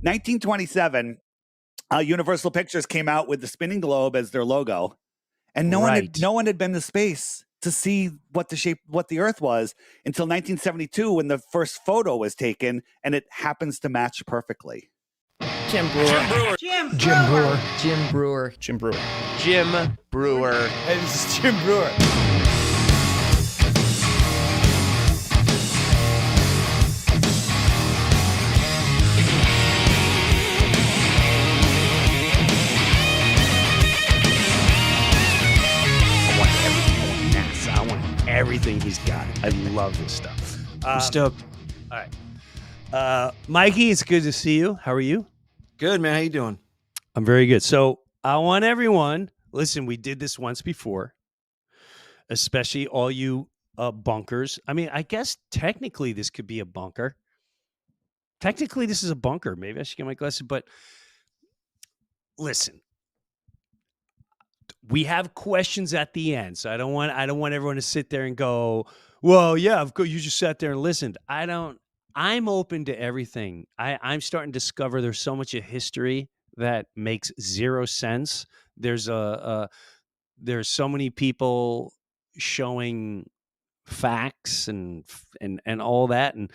1927, Universal Pictures came out with the spinning globe as their logo, and no one had been to space to see what the Earth was until 1972 when the first photo was taken, and it happens to match perfectly. Jim Brewer. Hey, this is Jim Brewer. Everything he's got. I love this stuff. I'm stoked. All right. Mikey, it's good to see you. How are you? Good, man. How you doing? I'm very good. So I want everyone, listen, we did this once before, especially all you bunkers. I mean, I guess technically this could be a bunker. Technically this is a bunker. Maybe I should get my glasses, but listen. We have questions at the end, so I don't want everyone to sit there and go, well, yeah, of course, you just sat there and listened. I'm open to everything. I'm starting to discover there's so much of history that makes zero sense. There's so many people showing facts and all that, and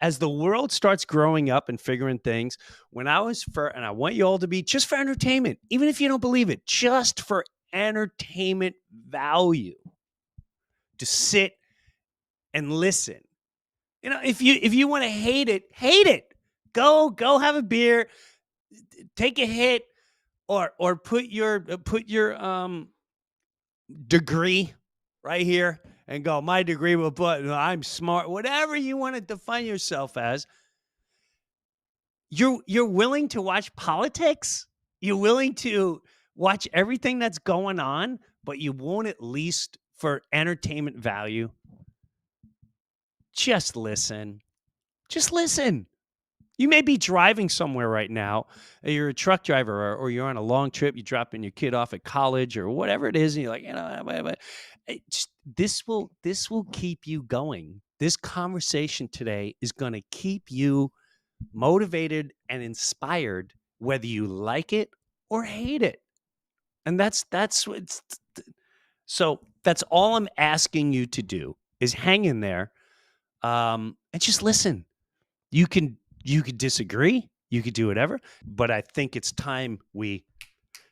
as the world starts growing up and figuring things, and I want you all to be just for entertainment, even if you don't believe it, just for entertainment value, to sit and listen. You know, if you want to hate it. Go have a beer, take a hit, or put your degree right here. And go, my degree will put, I'm smart, whatever you want to define yourself as. You're willing to watch politics? You're willing to watch everything that's going on, but you won't, at least for entertainment value, just listen. Just listen. You may be driving somewhere right now. You're a truck driver, or you're on a long trip. You're dropping your kid off at college or whatever it is, and you're like, this will keep you going. This conversation today is going to keep you motivated and inspired, whether you like it or hate it. And that's all I'm asking you to do is hang in there, and just listen. You can disagree, you could do whatever, but I think it's time we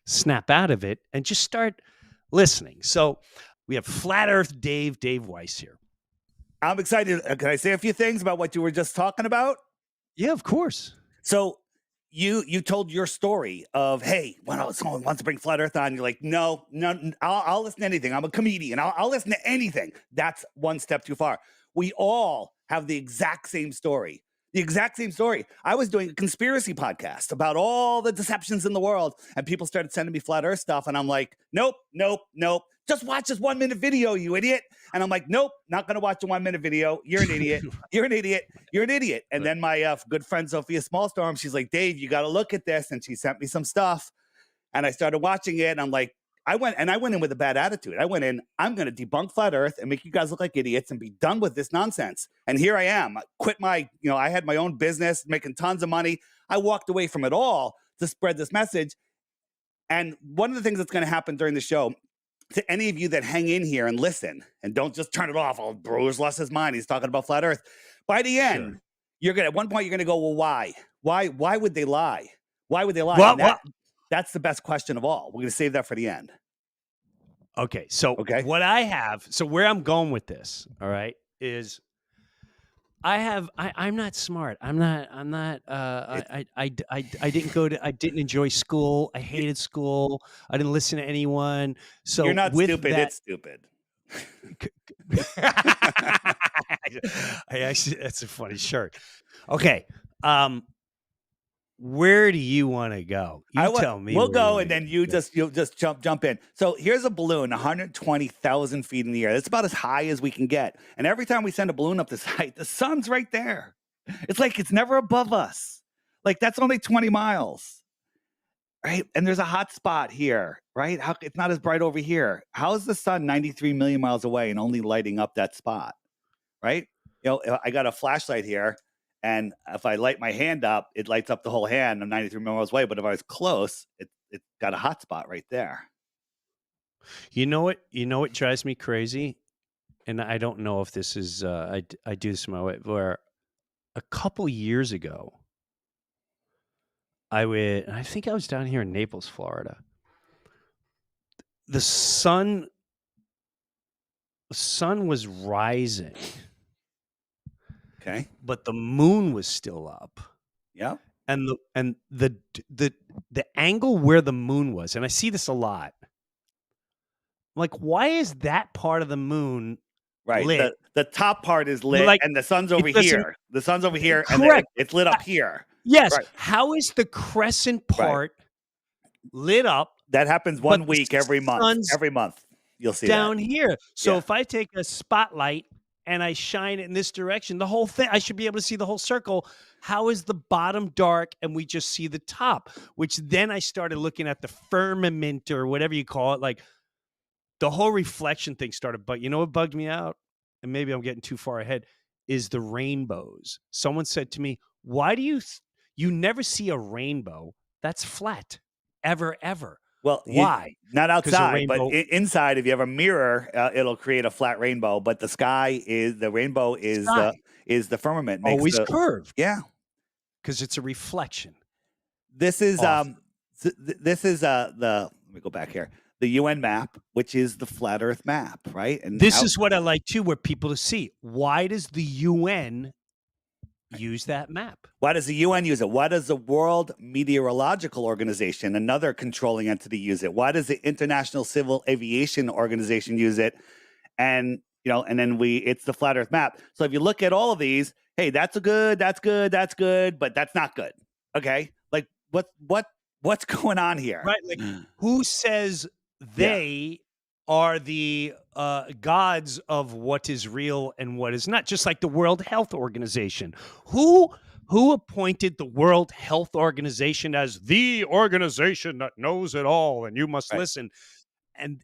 snap out of it and just start listening. So we have Flat Earth Dave Weiss here. I'm excited. Can I say a few things about what you were just talking about? Yeah, of course. So you told your story of, hey, when someone wants to bring Flat Earth on, you're like, no, I'll listen to anything. I'm a comedian. I'll listen to anything. That's one step too far. We all have the exact same story. The exact same story. I was doing a conspiracy podcast about all the deceptions in the world, and people started sending me Flat Earth stuff, and I'm like, nope. Just watch this 1 minute video, you idiot. And I'm like, nope, not going to watch a 1 minute video. You're an idiot. You're an idiot. You're an idiot. And then my good friend, Sophia Smallstorm, she's like, Dave, you got to look at this. And she sent me some stuff. And I started watching it. And I'm like, I went in with a bad attitude. I went in, I'm going to debunk Flat Earth and make you guys look like idiots and be done with this nonsense. And here I am. I quit I had my own business, making tons of money. I walked away from it all to spread this message. And one of the things that's going to happen during the show, to any of you that hang in here and listen and don't just turn it off. Oh, Brewer's lost his mind. He's talking about Flat Earth. By the end, at one point, you're going to go, well, why? Why would they lie? Why would they lie? That's the best question of all. We're going to save that for the end. Okay. So what I have, where I'm going with this, all right, is I'm not smart. I didn't enjoy school. I hated school. I didn't listen to anyone. So you're not stupid. It's stupid. That's a funny shirt. Okay. Where do you want to go? Tell me. We'll go, and then you'll just jump in. So here's a balloon, 120,000 feet in the air. That's about as high as we can get. And every time we send a balloon up this height, the sun's right there. It's like it's never above us. Like that's only 20 miles, right? And there's a hot spot here, right? It's not as bright over here. How is the sun 93 million miles away and only lighting up that spot, right? I got a flashlight here. And if I light my hand up, it lights up the whole hand. I'm 93 miles away. But if I was close, it's got a hot spot right there. You know what? You know what drives me crazy, and I don't know if this is I do this my way. Where a couple years ago, I think I was down here in Naples, Florida. The sun was rising, Okay. but the moon was still up. Yeah. And the angle where the moon was, and I see this a lot. Like, why is that part of the moon Right. lit? The top part is lit, Like, and the sun's it over doesn't here. The sun's over here, and correct. it's lit up here. Yes. Right. How is the crescent part lit up? That happens but one the week every month. sun's Every month, you'll see down that. here. So Yeah. if I take a spotlight and I shine it in this direction, the whole thing, I should be able to see the whole circle. How is the bottom dark and we just see the top? Which then I started looking at the firmament or whatever you call it. Like the whole reflection thing started. But you know what bugged me out? And maybe I'm getting too far ahead, is the rainbows. Someone said to me, why do you never see a rainbow that's flat? Ever. Well, Why? not 'Cause a outside, but rainbow- inside. If you have a mirror, it'll create a flat rainbow. But the rainbow is Sky. the firmament. Makes Always curved. Yeah. Because it's a reflection. This is Off. let me go back here. The UN map, which is the flat Earth map, right? And This is what I like too, where people to see. Why does the UN use that map? why does the UN use it? Why does the World Meteorological Organization, another controlling entity, use it? Why does the International Civil Aviation Organization use it? And and then it's the flat Earth map. So if you look at all of these, hey, that's good, but that's not good. Okay, like what's going on here? Right? Like, who says they are the gods of what is real and what is not? Just like the World Health Organization. Who appointed the World Health Organization as the organization that knows it all and you must listen? And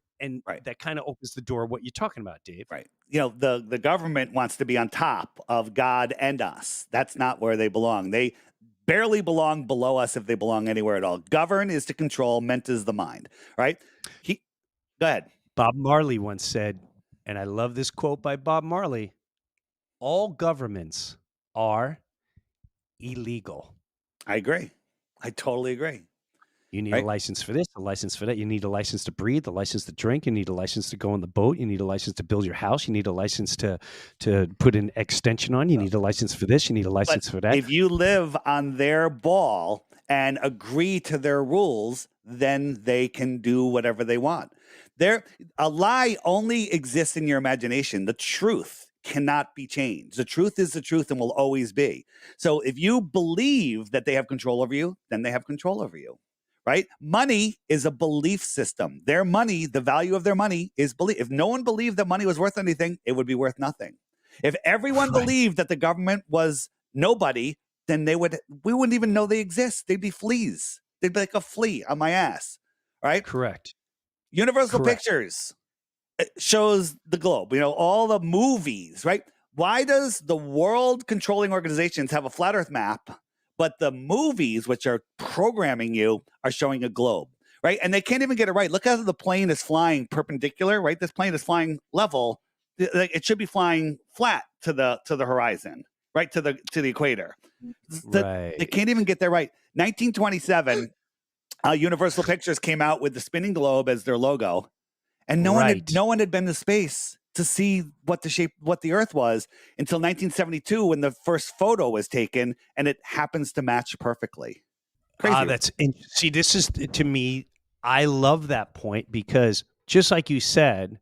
that kind of opens the door. What you're talking about, Dave? Right. The government wants to be on top of God and us. That's not where they belong. They barely belong below us if they belong anywhere at all. Govern is to control, meant is the mind. Right. Go ahead. Bob Marley once said, and I love this quote by Bob Marley, all governments are illegal. I agree. I totally agree. You need a license for this, a license for that. You need a license to breathe, a license to drink. You need a license to go on the boat. You need a license to build your house. You need a license to put an extension on. You need a license for this. You need a license for that. If you live on their ball and agree to their rules, then they can do whatever they want. A lie only exists in your imagination. The truth cannot be changed. The truth is the truth and will always be. So if you believe that they have control over you, then they have control over you. Right? Money is a belief system. Their money, the value of their money is belief. If no one believed that money was worth anything, it would be worth nothing. If everyone believed that the government was nobody, then we wouldn't even know they exist. They'd be fleas. They'd be like a flea on my ass. Right? Correct. Universal Pictures shows the globe. All the movies, right? Why does the world controlling organizations have a flat Earth map, but the movies, which are programming you, are showing a globe, right? And they can't even get it right. Look how the plane is flying perpendicular, right? This plane is flying level. It should be flying flat to the horizon, right? To the equator. They can't even get that right. 1927, Universal Pictures came out with the spinning globe as their logo, and no one had been to space to see what the Earth was until 1972 when the first photo was taken, and it happens to match perfectly. Crazy. See, this is, to me, I love that point because just like you said,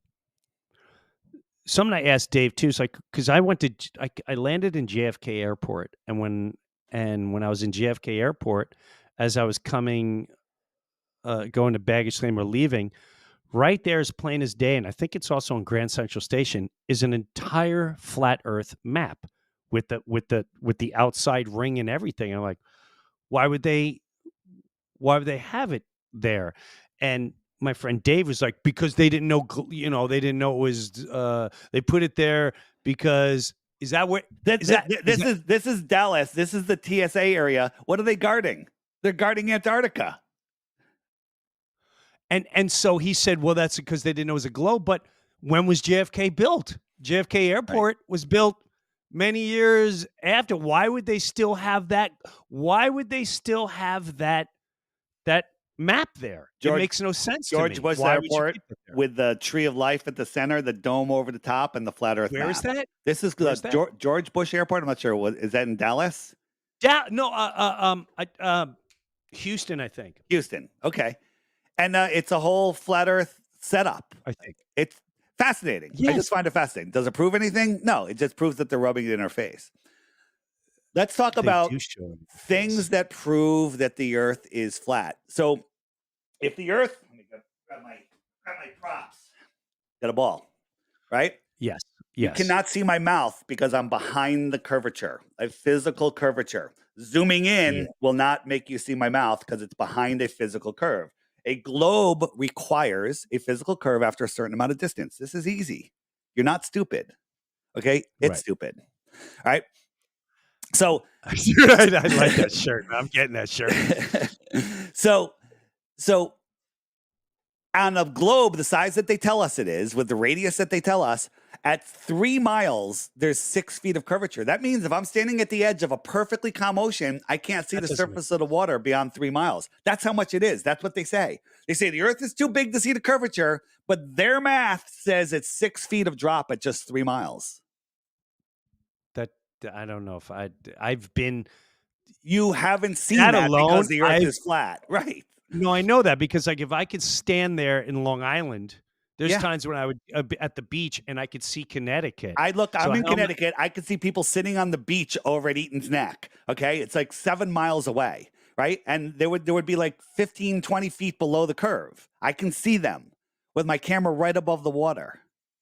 something I asked Dave too, is like, because I landed in JFK Airport, and when I was in JFK Airport, as I was going to baggage claim or leaving, right there, as plain as day, and I think it's also on Grand Central Station, is an entire flat Earth map with the outside ring and everything. And I'm like, why would they have it there? And my friend Dave was like, because they didn't know, they didn't know it was. They put it there because Is that what? This is Dallas. This is the TSA area. What are they guarding? They're guarding Antarctica. And so he said, well, that's because they didn't know it was a globe. But when was JFK built? JFK Airport was built many years after. Why would they still have that? Why would they still have that map there? It makes no sense to me. George Bush Airport with the tree of life at the center, the dome over the top, and the flat Earth map. Where is that? This is George Bush Airport. I'm not sure. Is that in Dallas? Yeah, no, Houston, I think. Houston. Okay. And it's a whole flat Earth setup. I think it's fascinating. Yes. I just find it fascinating. Does it prove anything? No, it just proves that they're rubbing it in our face. Let's talk about things that prove that the Earth is flat. So, if the Earth, let me grab my props. Got a ball, right? Yes. You cannot see my mouth because I'm behind the curvature, a physical curvature. Zooming in will not make you see my mouth because it's behind a physical curve. A globe requires a physical curve after a certain amount of distance. This is easy. You're not stupid. Okay? It's stupid. All right? So I like that shirt. I'm getting that shirt. So on a globe the size that they tell us it is, with the radius that they tell us, at 3 miles, there's 6 feet of curvature. That means if I'm standing at the edge of a perfectly calm ocean, I can't see the surface of the water beyond 3 miles. That's how much it is. That's what they say. They say the Earth is too big to see the curvature, but their math says it's 6 feet of drop at just 3 miles. That I don't know if I've been. You haven't seen that alone because the Earth is flat, right? No, I know that because like if I could stand there in Long Island. There's times when I would be at the beach and I could see Connecticut. I'm in Connecticut. I could see people sitting on the beach over at Eaton's Neck. Okay. It's like 7 miles away. Right. And there would be like 15, 20 feet below the curve. I can see them with my camera right above the water.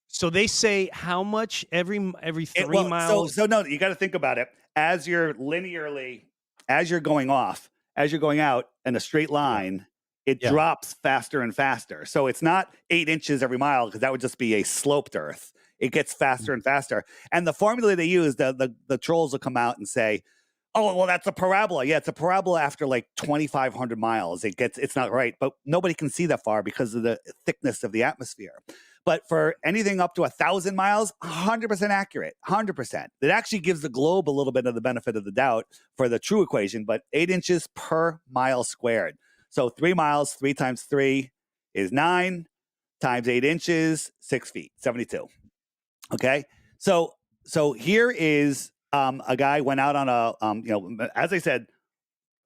So they say how much every 3 miles? So no, you got to think about it. As you're going out in a straight line, it drops faster and faster. So it's not 8 inches every mile because that would just be a sloped Earth. It gets faster and faster. And the formula they use, the trolls will come out and say, oh, well, that's a parabola. Yeah, it's a parabola after like 2,500 miles. It's not right. But nobody can see that far because of the thickness of the atmosphere. But for anything up to 1,000 miles, 100% accurate, 100%. It actually gives the globe a little bit of the benefit of the doubt for the true equation, but 8 inches per mile squared. So 3 miles, 3 times 3 is 9 times 8 inches, 6 feet, 72. Okay. So here is a guy went out on a, as I said,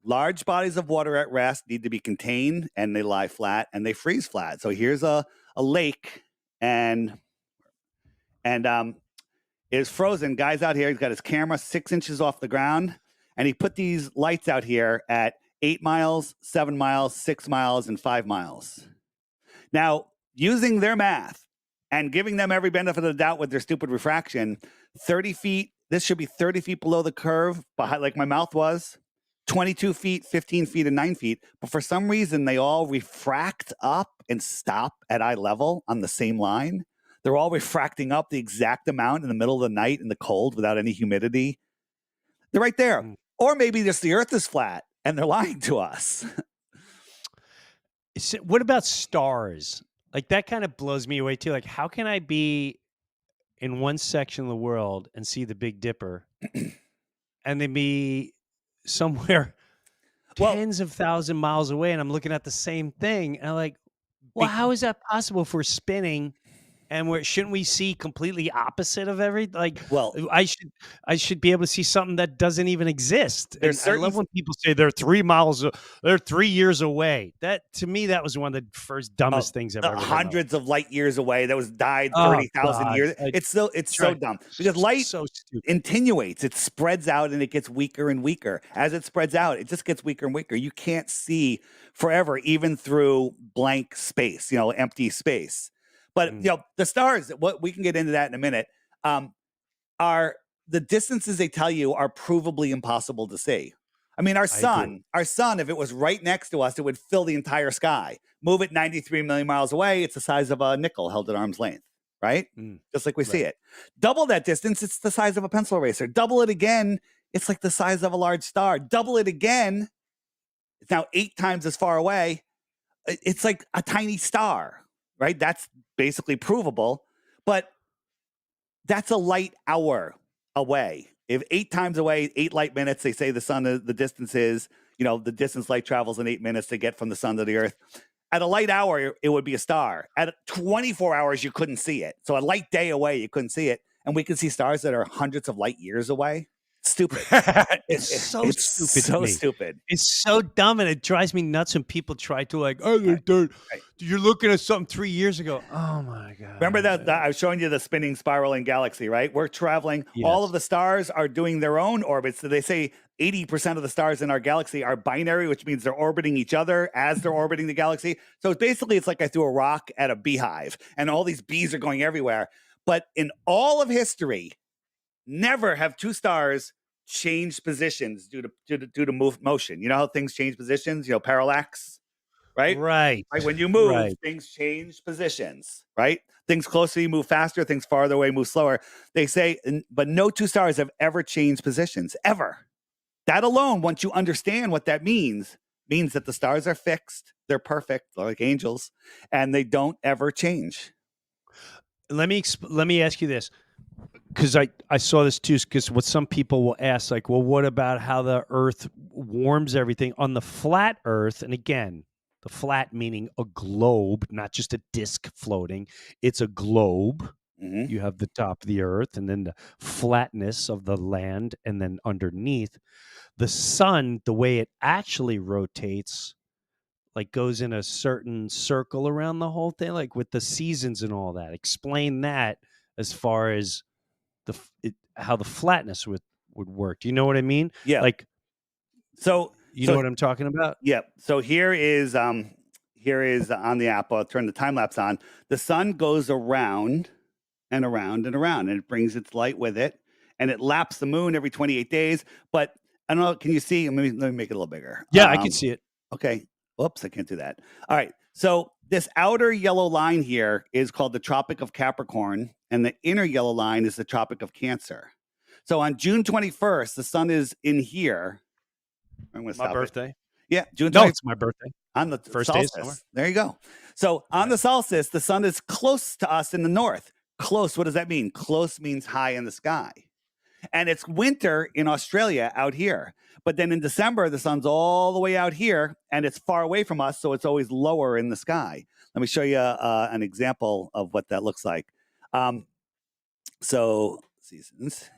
large bodies of water at rest need to be contained and they lie flat and they freeze flat. So here's a lake and it's frozen. Guy's out here. He's got his camera 6 inches off the ground and he put these lights out here at 8 miles, 7 miles, 6 miles, and 5 miles. Now, using their math and giving them every benefit of the doubt with their stupid refraction, 30 feet, this should be 30 feet below the curve, behind, like my mouth was, 22 feet, 15 feet, and 9 feet. But for some reason, they all refract up and stop at eye level on the same line. They're all refracting up the exact amount in the middle of the night in the cold without any humidity. They're right there. Or maybe just the Earth is flat. And they're lying to us. What about stars? Like that kind of blows me away too. Like how can I be in one section of the world and see the Big Dipper and then be somewhere tens of 1,000 miles away and I'm looking at the same thing and I'm like, well, how is that possible if we're spinning? And shouldn't we see completely opposite of everything? Like, well, I should be able to see something that doesn't even exist. I love when people say they're 3 years away. That to me, that was one of the first dumbest things I've ever heard. Hundreds of light years away. That was died 30,000 years. It's so dumb because light attenuates. It spreads out and it gets weaker and weaker. As it spreads out, it just gets weaker and weaker. You can't see forever, even through blank space. Empty space. But the stars, what we can get into that in a minute, are the distances they tell you are provably impossible to see. I mean, our sun, if it was right next to us, it would fill the entire sky. Move it 93 million miles away, it's the size of a nickel held at arm's length. right? Just like we see it. Double that distance, it's the size of a pencil eraser. Double it again, it's like the size of a large star. Double it again, it's now 8 times as far away. It's like a tiny star, right? That's basically provable, but that's a light hour away. If 8 times away, 8 light minutes, they say the sun, the distance is, the distance light travels in 8 minutes to get from the sun to the earth. At a light hour, it would be a star. At 24 hours, you couldn't see it. So a light day away, you couldn't see it. And we can see stars that are hundreds of light years away. Stupid. It's so stupid. So stupid. It's so dumb, and it drives me nuts when people try to dude, you're looking at something 3 years ago. Oh my god! Remember that I was showing you the spinning, spiraling galaxy, right? We're traveling. Yes. All of the stars are doing their own orbits. So they say 80% of the stars in our galaxy are binary, which means they're orbiting each other as they're orbiting the galaxy. So basically, it's like I threw a rock at a beehive, and all these bees are going everywhere. But in all of history, never have 2 stars changed positions due to motion. You know how things change positions? Parallax, right? Right. When you move, things change positions, right? Things closer, you move faster. Things farther away, move slower. They say, but no 2 stars have ever changed positions, ever. That alone, once you understand what that means that the stars are fixed. They're perfect, they're like angels, and they don't ever change. Let me ask you this, because I saw this too, because what some people will ask, like, well, what about how the Earth warms everything on the flat Earth? And again, the flat meaning a globe, not just a disc floating. It's a globe. Mm-hmm. You have the top of the Earth, and then the flatness of the land, and then underneath the sun, the way it actually rotates, like goes in a certain circle around the whole thing, like with the seasons and all that. Explain that as far as how the flatness would work. Do you know what I mean? Yeah. Like, so know what I'm talking about? Yeah. So here is on the app. I'll turn the time lapse on. The sun goes around and around and around, and it brings its light with it, and it laps the moon every 28 days. But I don't know. Can you see? Let me make it a little bigger. Yeah, I can see it. Okay. Oops, I can't do that. All right. So this outer yellow line here is called the Tropic of Capricorn, and the inner yellow line is the Tropic of Cancer. So on June 21st, the sun is in here. I'm going to stop. My birthday? Yeah, June 21st. No, it's my birthday. On the first solstice. day of summer. There you go. So on the solstice, the sun is close to us in the north. Close, what does that mean? Close means high in the sky. And it's winter in Australia out here. But then in December, the sun's all the way out here, and it's far away from us, so it's always lower in the sky. Let me show you an example of what that looks like. So seasons.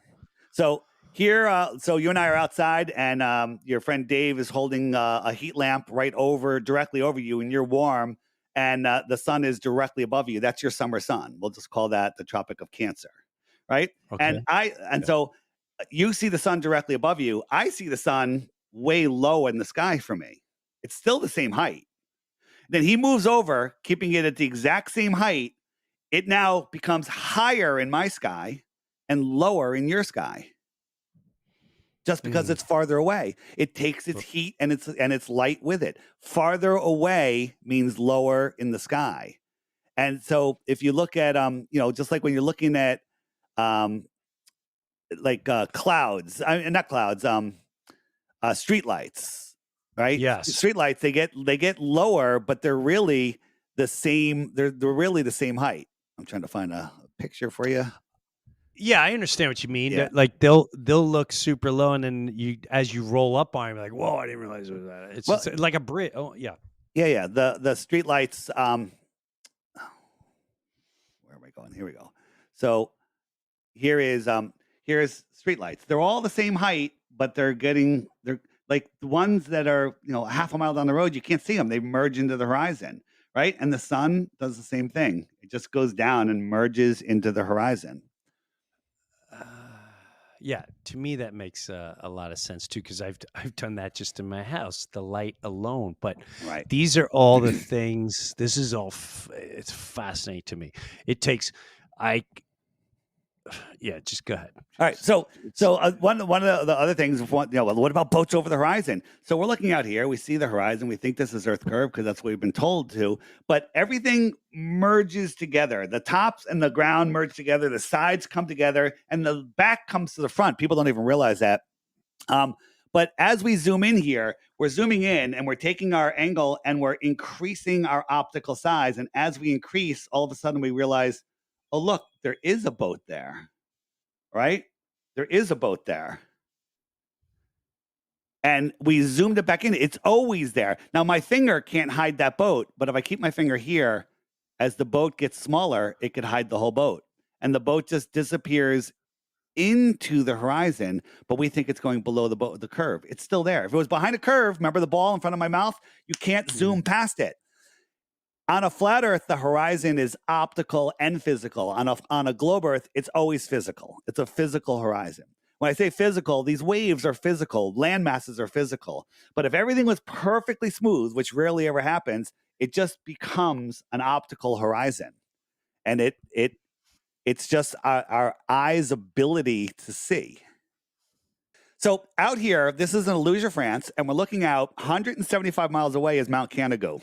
So here, so you and I are outside, and your friend Dave is holding a heat lamp directly over you, and you're warm, and the sun is directly above you. That's your summer sun. We'll just call that the Tropic of Cancer, right? Okay. So you see the sun directly above you. I see the sun way low in the sky from me. It's still the same height. Then he moves over, keeping it at the exact same height. It now becomes higher in my sky and lower in your sky. Just because it's farther away. It takes its heat and its light with it. Farther away means lower in the sky. And so if you look at just like when you're looking at clouds, not clouds, streetlights, right? Yes. Streetlights, they get lower, but they're really the same. They're really the same height. I'm trying to find a picture for you. Yeah, I understand what you mean. Yeah. Like they'll look super low, and then as you roll up on them, you're like, whoa, I didn't realize it was that. It's just like a bridge. Oh, yeah. Yeah. The streetlights. Where am I going? Here we go. So here's streetlights. They're all the same height, but they're like the ones that are half a mile down the road. You can't see them. They merge into the horizon, right? And the sun does the same thing. It just goes down and merges into the horizon. Yeah, to me that makes a lot of sense too, because I've done that just in my house, the light alone. But these are all the things. This is all. It's fascinating to me. It takes Yeah, just go ahead. All right. So one of the other things, what about boats over the horizon? So we're looking out here. We see the horizon. We think this is Earth curve because that's what we've been told to. But everything merges together. The tops and the ground merge together. The sides come together, and the back comes to the front. People don't even realize that. But as we zoom in here, we're zooming in and we're taking our angle and we're increasing our optical size. And as we increase, all of a sudden we realize, oh, look, there is a boat there, right? There is a boat there. And we zoomed it back in. It's always there. Now, my finger can't hide that boat, but if I keep my finger here, as the boat gets smaller, it could hide the whole boat. And the boat just disappears into the horizon, but we think it's going below the curve. It's still there. If it was behind a curve, remember the ball in front of my mouth? You can't zoom past it. On a flat Earth, the horizon is optical and physical. On a globe Earth, it's always physical. It's a physical horizon. When I say physical, these waves are physical, land masses are physical. But if everything was perfectly smooth, which rarely ever happens, it just becomes an optical horizon. And it's just our eyes' ability to see. So out here, this is in Illusia, France, and we're looking out 175 miles away is Mount Canigou.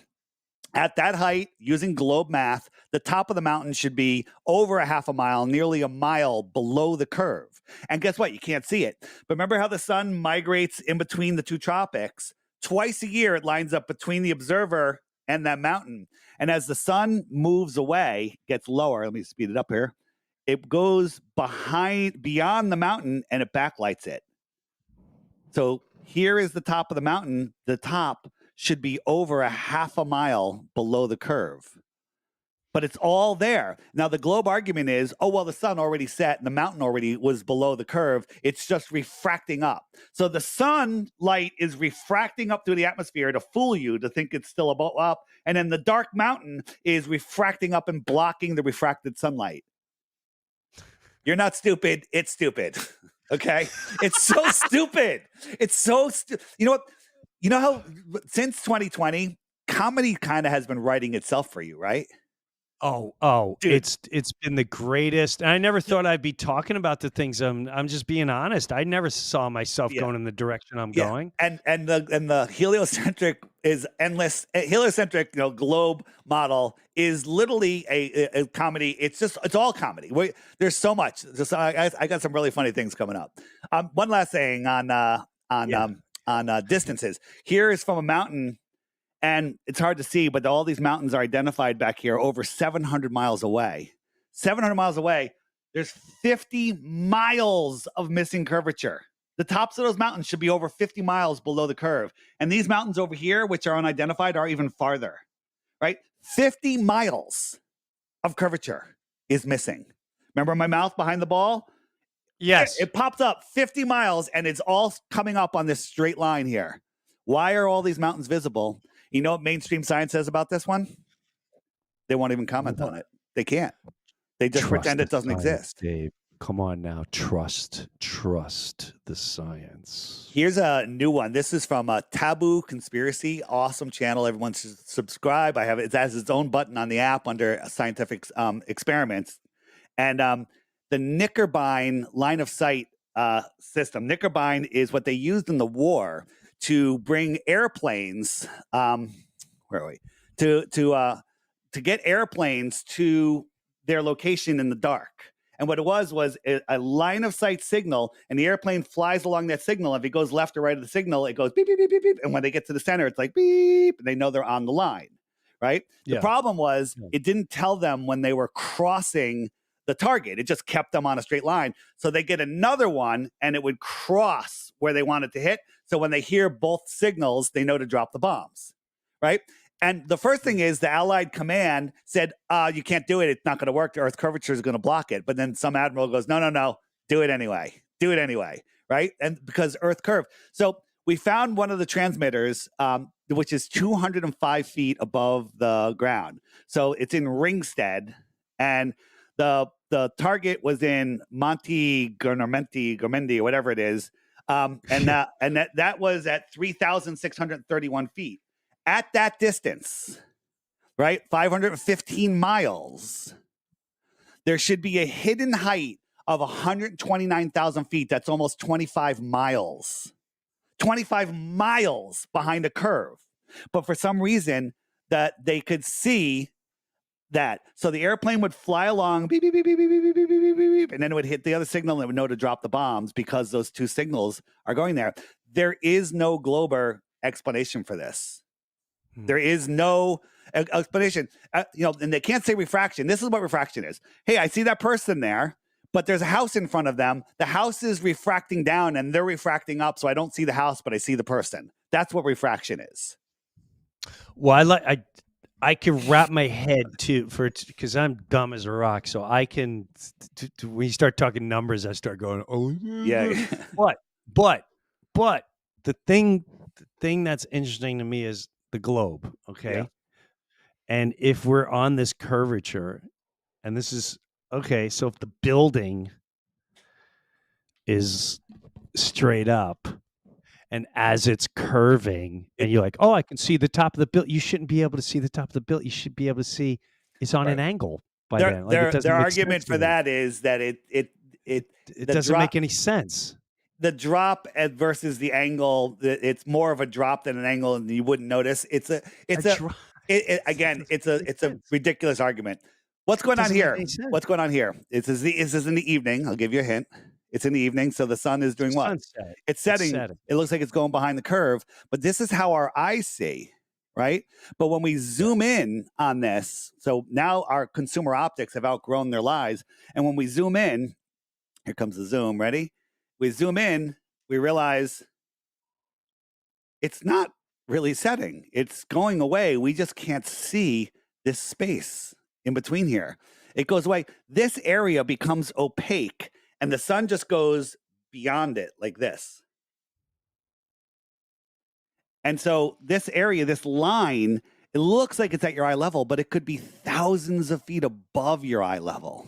At that height, using globe math, the top of the mountain should be over a half a mile, nearly a mile below the curve. And guess what? You can't see it. But remember how the sun migrates in between the two tropics? Twice a year, it lines up between the observer and that mountain. And as the sun moves away, gets lower, let me speed it up here, it goes beyond the mountain and it backlights it. So here is the top of the mountain. The top should be over a half a mile below the curve. But it's all there. Now, the globe argument is, oh, well, the sun already set and the mountain already was below the curve. It's just refracting up. So the sunlight is refracting up through the atmosphere to fool you to think it's still above up. And then the dark mountain is refracting up and blocking the refracted sunlight. You're not stupid. It's stupid. Okay? It's so stupid. It's so stupid. You know what? You know how since 2020, comedy kind of has been writing itself for you, right? Oh, Dude. it's been the greatest. And I never thought I'd be talking about the things I'm just being honest. I never saw myself going in the direction I'm going. And the heliocentric is endless. Heliocentric, globe model is literally a comedy. It's all comedy. There's so much. I got some really funny things coming up. One last thing on distances. Here is from a mountain. And it's hard to see, but all these mountains are identified back here over 700 miles away. 700 miles away, there's 50 miles of missing curvature. The tops of those mountains should be over 50 miles below the curve. And these mountains over here, which are unidentified, are even farther, right? 50 miles of curvature is missing. Remember my mouth behind the ball? Yes. It popped up 50 miles, and it's all coming up on this straight line here. Why are all these mountains visible? You know what mainstream science says about this one? They won't even comment on it. They can't. They just pretend it doesn't exist. Dave, come on now. Trust the science. Here's a new one. This is from Taboo Conspiracy. Awesome channel. Everyone should subscribe. It has its own button on the app under scientific experiments. And the Knickerbein line of sight system. Knickerbein is what they used in the war to bring airplanes, where are we? To get airplanes to their location in the dark. And what it was a line of sight signal, and the airplane flies along that signal. If it goes left or right of the signal, it goes beep, beep, beep, beep, beep. And when they get to the center, it's like beep, and they know they're on the line, right? Yeah. The problem was it didn't tell them when they were crossing the target. It just kept them on a straight line. So they get another one, and it would cross where they wanted to hit. So when they hear both signals, they know to drop the bombs, right? And the first thing is the Allied command said, you can't do it. It's not going to work. The Earth curvature is going to block it. But then some admiral goes, no, do it anyway. Do it anyway, right? And because Earth curve. So we found one of the transmitters, which is 205 feet above the ground. So it's in Ringstead, and the target was in Monte Gormendi, or whatever it is. And that was at 3,631 feet. At that distance, right, 515 miles, there should be a hidden height of 129,000 feet. That's almost 25 miles. 25 miles behind a curve. But for some reason that they could see that. So the airplane would fly along, beep, beep, beep, beep, beep, beep, beep, beep, beep, beep, and then it would hit the other signal and it would know to drop the bombs because those two signals are going there. There is no Glober explanation for this. There is no explanation. And they can't say refraction. This is what refraction is. Hey, I see that person there, but there's a house in front of them. The house is refracting down and they're refracting up, so I don't see the house, but I see the person. That's what refraction is. Well, I can wrap my head because I'm dumb as a rock. So I can, when you start talking numbers, I start going, oh yeah. But the thing that's interesting to me is the globe. Okay. Yeah. And if we're on this curvature, and this is okay, so if the building is straight up, and as it's curving, and you're like, oh, I can see the top of the building. You shouldn't be able to see the top of the building. You should be able to see it's on an angle by then. Like, their argument for that is that it doesn't make any sense. The drop versus the angle, it's more of a drop than an angle, and you wouldn't notice. It's a ridiculous argument. What's going on here? What's going on here? This is in the evening. I'll give you a hint. It's in the evening, so the sun is doing what? Sunset. It's setting. It looks like it's going behind the curve, but this is how our eyes see, right? But when we zoom in on this, so now our consumer optics have outgrown their lives, and when we zoom in, here comes the zoom. Ready? We zoom in, we realize it's not really setting. It's going away. We just can't see this space in between here. It goes away. This area becomes opaque, and the sun just goes beyond it like this. And so this area, this line, it looks like it's at your eye level, but it could be thousands of feet above your eye level.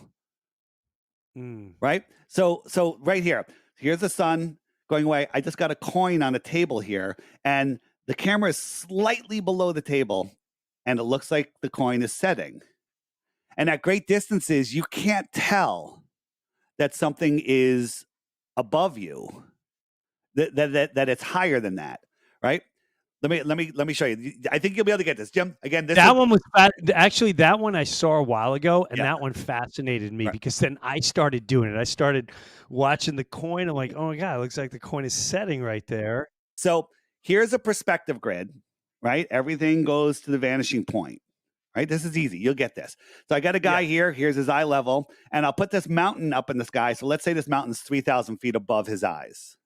Right? So right here. Here's the sun going away. I just got a coin on a table here, and the camera is slightly below the table, and it looks like the coin is setting. And at great distances, you can't tell that something is above you, that it's higher than that, right? Let me show you. I think you'll be able to get this, Jim. Again, that one was actually that one I saw a while ago, and that one fascinated me because then I started doing it. I started watching the coin. I'm like, oh my god, it looks like the coin is setting right there. So here's a perspective grid, right? Everything goes to the vanishing point, right? This is easy. You'll get this. So I got a guy here. Here's his eye level, and I'll put this mountain up in the sky. So let's say this mountain's 3,000 feet above his eyes.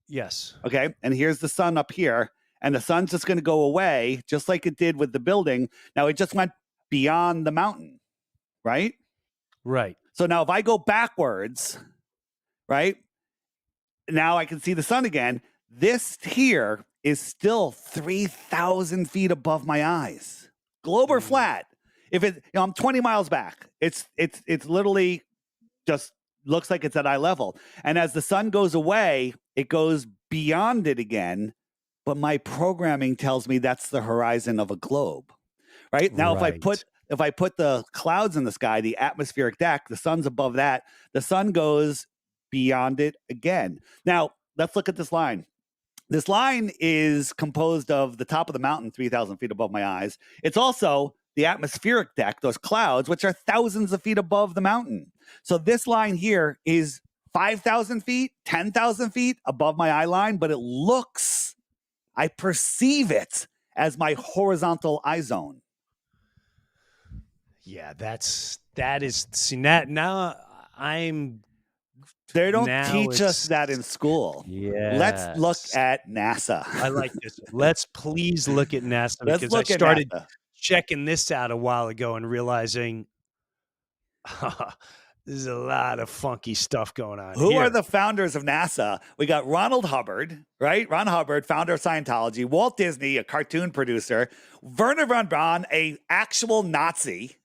Yes. Okay. And here's the sun up here. And the sun's just going to go away, just like it did with the building. Now, it just went beyond the mountain, right? Right. So now if I go backwards, right, now I can see the sun again. This here is still 3,000 feet above my eyes. Globe or flat. If I'm 20 miles back, it's literally just looks like it's at eye level. And as the sun goes away, it goes beyond it again. But my programming tells me that's the horizon of a globe, right? Now, if I put the clouds in the sky, the atmospheric deck, the sun's above that, the sun goes beyond it again. Now, let's look at this line. This line is composed of the top of the mountain, 3,000 feet above my eyes. It's also the atmospheric deck, those clouds, which are thousands of feet above the mountain. So this line here is 5,000 feet, 10,000 feet above my eye line, but I perceive it as my horizontal eye zone. Yeah, that is see now they don't teach us that in school. Yeah. Let's look at NASA. I like this. Let's please look at NASA because I started checking this out a while ago and realizing there's a lot of funky stuff going on. Who are the founders of NASA? We got Ronald Hubbard, right? Ron Hubbard, founder of Scientology. Walt Disney, a cartoon producer. Werner von Braun, a actual Nazi.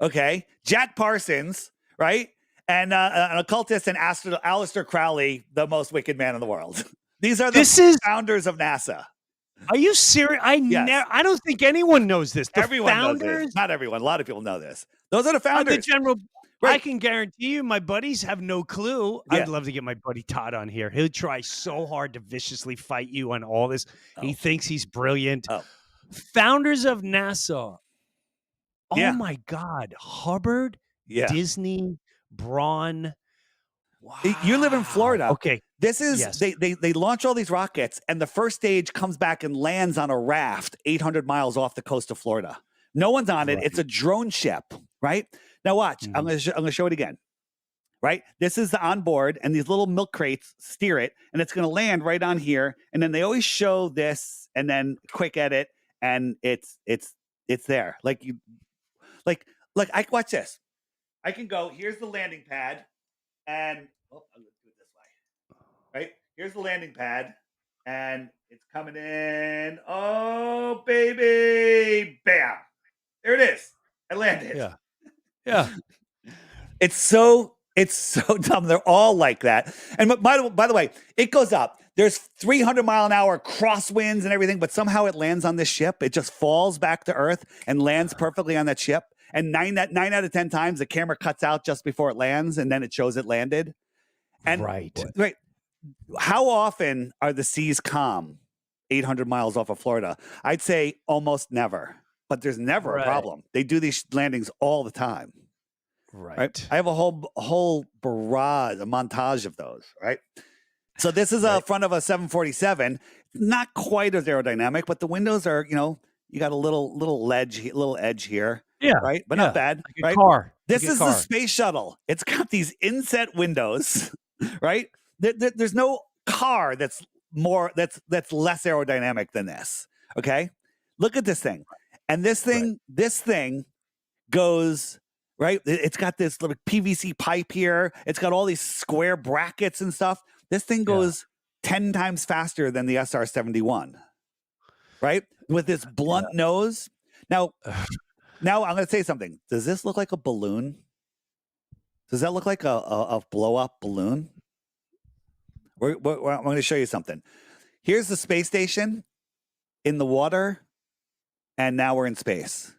Okay. Jack Parsons, right? And an occultist, and Aleister Crowley, the most wicked man in the world. These are the founders of NASA. Are you serious? Yes. I don't think anyone knows this. The Everyone knows founders this. Not everyone. A lot of people know this. Those are the of the founders. general. I Right. can guarantee you, my buddies have no clue. Yeah. I'd love to get my buddy Todd on here. He'll try so hard to viciously fight you on all this. He Oh. thinks he's brilliant. Oh. Founders of NASA. Oh Yeah. my God. Hubbard, Yeah. Disney, Braun. Wow. You live in Florida. Okay. This is Yes. they launch all these rockets, and the first stage comes back and lands on a raft 800 miles off the coast of Florida. No one's on it. Right. It's a drone ship, right? Now watch. I'm going to show it again. Right? This is the onboard, and these little milk crates steer it, and it's going to land right on here. And then they always show this, and then quick edit, and it's there. Like I watch this. I can go. Here's the landing pad, and I'm going to do it this way. Right? Here's the landing pad, and it's coming in. Oh baby, bam! There it is. I landed. Yeah. Yeah. It's so dumb. They're all like that. And by the way, it goes up. There's 300 mile an hour crosswinds and everything, but somehow it lands on this ship. It just falls back to Earth and lands perfectly on that ship. And nine out of 10 times, the camera cuts out just before it lands, and then it shows it landed. And Right. How often are the seas calm 800 miles off of Florida? I'd say almost never. But there's never a problem. They do these landings all the time. Right. I have a whole barrage, a montage of those. Right. So this is a front of a 747. Not quite as aerodynamic, but the windows are, you got a little edge here. Yeah. Right. But not bad. Like a right. car. This is the space shuttle. It's got these inset windows. Right. There's no car that's less aerodynamic than this. Okay. Look at this thing. And this thing goes, right? It's got this little PVC pipe here. It's got all these square brackets and stuff. This thing goes 10 times faster than the SR-71, right? With this blunt nose. Now I'm going to say something. Does this look like a balloon? Does that look like a blow-up balloon? I'm going to show you something. Here's the space station in the water. And now we're in space.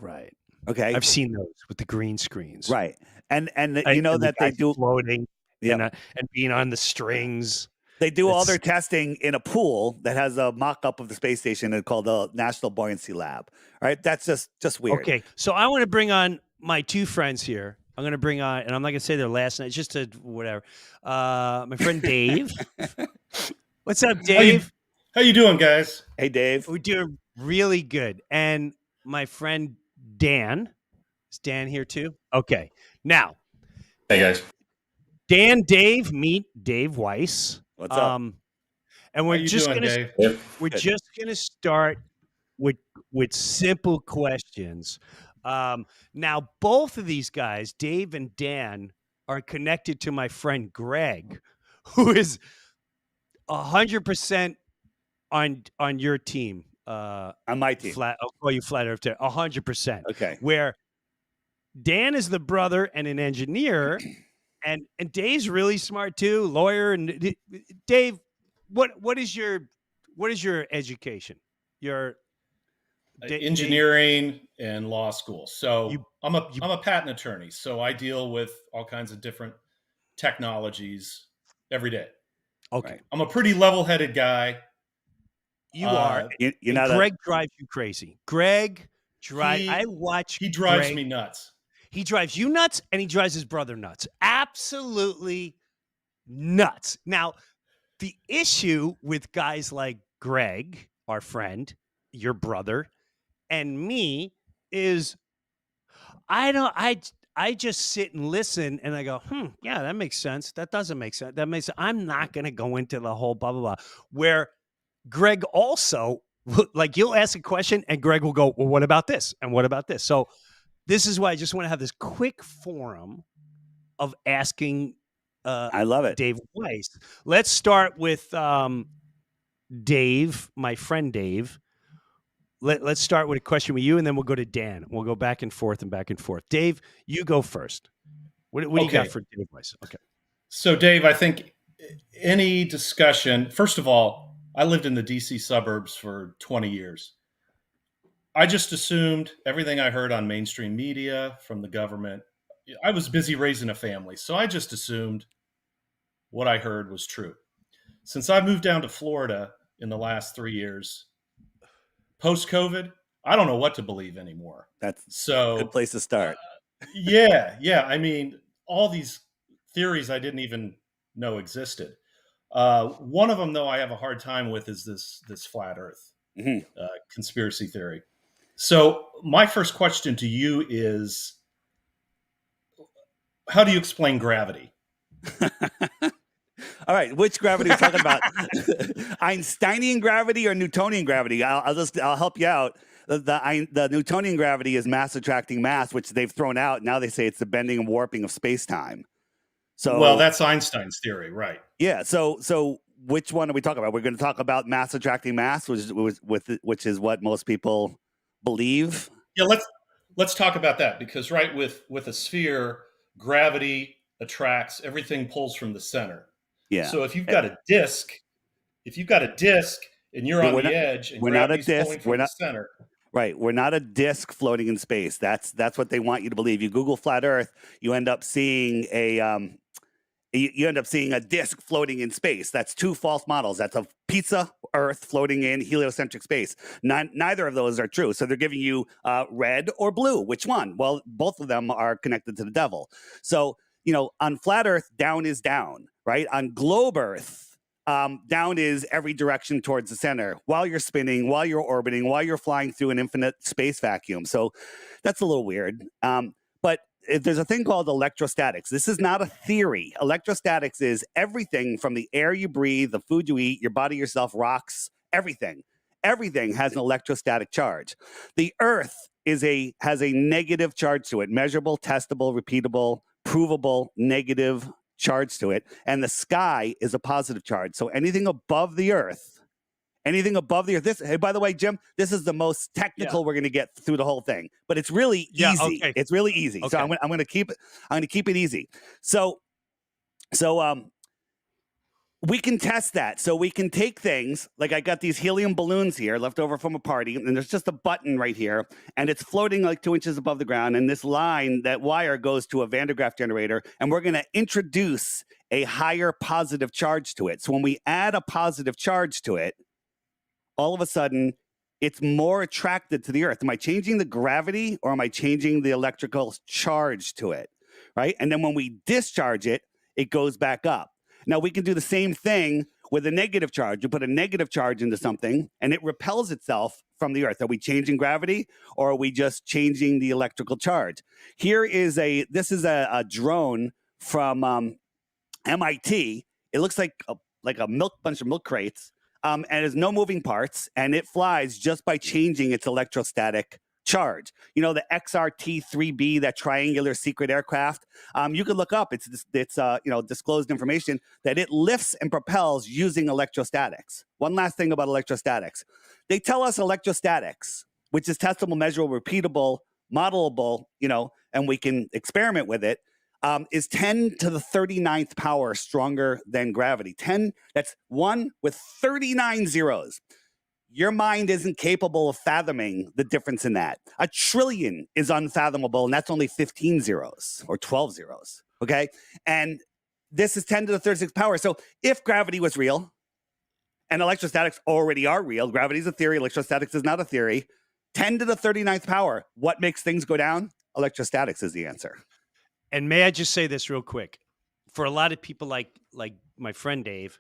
Right. Okay. I've seen those with the green screens. Right. And that they do floating and being on the strings. They do all their testing in a pool that has a mock-up of the space station called the National Buoyancy Lab. Right. That's just weird. Okay. So I want to bring on my two friends here. I'm going to bring on, and I'm not going to say their last name, just to whatever. My friend Dave. What's up, Dave? How you doing, guys? Hey, Dave. We're doing really good. And my friend Dan. Is Dan here too? Okay. Now. Hey, guys. Dave, meet Dave Weiss. What's up? And we're just going to start with simple questions. Now, both of these guys, Dave and Dan, are connected to my friend Greg, who is 100% on your team. On my team. I'll call you Flat Earth. 100%. Okay. Where Dan is the brother and an engineer, and Dave's really smart too, lawyer. And Dave, what is your education? Your engineering and law school. So I'm a patent attorney. So I deal with all kinds of different technologies every day. Okay. Right. I'm a pretty level-headed guy. You are. You're not. Greg drives you crazy. Greg drives. He drives me nuts. He drives you nuts, and he drives his brother nuts. Absolutely nuts. Now, the issue with guys like Greg, our friend, your brother, and me is I just sit and listen, and I go, yeah, that makes sense. That doesn't make sense. That makes sense. I'm not going to go into the whole blah, blah, blah. Where Greg also, like, you'll ask a question, and Greg will go, well, what about this? And what about this? So this is why I just want to have this quick forum of asking I love it. Dave Weiss. Let's start with Dave, my friend Dave. Let's start with a question with you, and then we'll go to Dan. We'll go back and forth and back and forth. Dave, you go first. What do you got for Dave Weiss? Okay. So, Dave, I think any discussion, first of all, I lived in the DC suburbs for 20 years. I just assumed everything I heard on mainstream media from the government. I was busy raising a family, so I just assumed what I heard was true. Since I moved down to Florida in the last 3 years, post-COVID, I don't know what to believe anymore. That's so a good place to start. Yeah. I mean, all these theories I didn't even know existed. One of them, though, I have a hard time with is this flat Earth conspiracy theory. So my first question to you is, how do you explain gravity? All right, which gravity are we talking about? Einsteinian gravity or Newtonian gravity? I'll help you out. The Newtonian gravity is mass attracting mass, which they've thrown out. Now they say it's the bending and warping of space-time. So, well, that's Einstein's theory, right? Yeah. So which one are we talking about? We're going to talk about mass attracting mass, which is what most people believe. Yeah, let's talk about that, because with a sphere, gravity attracts, everything pulls from the center. Yeah. So if you've got a disk and you're on the edge and gravity's pulling from the center. Right. We're not a disk floating in space. That's what they want you to believe. You Google flat Earth, you end up seeing a disk floating in space. That's two false models. That's a pizza Earth floating in heliocentric space. Neither of those are true. So they're giving you red or blue. Which one? Well, both of them are connected to the devil. So, on flat Earth, down is down, right? On globe Earth, down is every direction towards the center while you're spinning, while you're orbiting, while you're flying through an infinite space vacuum. So that's a little weird. But there's a thing called electrostatics. This is not a theory. Electrostatics is everything from the air you breathe, the food you eat, your body, yourself, rocks, everything. Everything has an electrostatic charge. The Earth has a negative charge to it, measurable, testable, repeatable, provable, negative charge to it. And the sky is a positive charge. So anything above the Earth, hey, by the way, Jim, this is the most technical we're going to get through the whole thing, but it's really easy. Okay. It's really easy. Okay. So I'm going to keep it easy. So we can test that. So we can take things like, I got these helium balloons here left over from a party, and there's just a button right here, and it's floating like 2 inches above the ground. And this line, that wire, goes to a Van de Graaff generator, and we're going to introduce a higher positive charge to it. So when we add a positive charge to it, all of a sudden, it's more attracted to the Earth. Am I changing the gravity, or am I changing the electrical charge to it, right? And then when we discharge it, it goes back up. Now, we can do the same thing with a negative charge. You put a negative charge into something, and it repels itself from the Earth. Are we changing gravity, or are we just changing the electrical charge? This is a drone from MIT. It looks like a bunch of milk crates. And it has no moving parts, and it flies just by changing its electrostatic charge. The XRT-3B, that triangular secret aircraft, you could look up. It's disclosed information that it lifts and propels using electrostatics. One last thing about electrostatics. They tell us electrostatics, which is testable, measurable, repeatable, modelable, and we can experiment with it, is 10 to the 39th power stronger than gravity. 10, that's 1 with 39 zeros. Your mind isn't capable of fathoming the difference in that. A trillion is unfathomable, and that's only 15 zeros or 12 zeros, okay? And this is 10 to the 36th power. So if gravity was real, and electrostatics already are real, gravity is a theory, electrostatics is not a theory, 10 to the 39th power, what makes things go down? Electrostatics is the answer. And may I just say this real quick? For a lot of people like my friend Dave,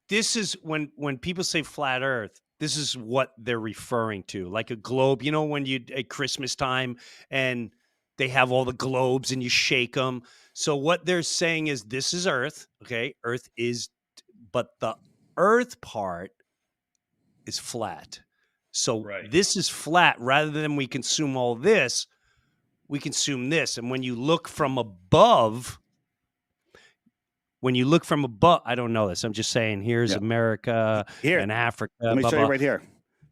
this is when people say flat Earth, this is what they're referring to, like a globe. When at Christmas time and they have all the globes and you shake them. So what they're saying is this is Earth, okay? Earth is, but the Earth part is flat. So This is flat. Rather than we consume all this, we consume this. And when you look from above, I don't know this. I'm just saying, here's America and Africa. Let me show you right here.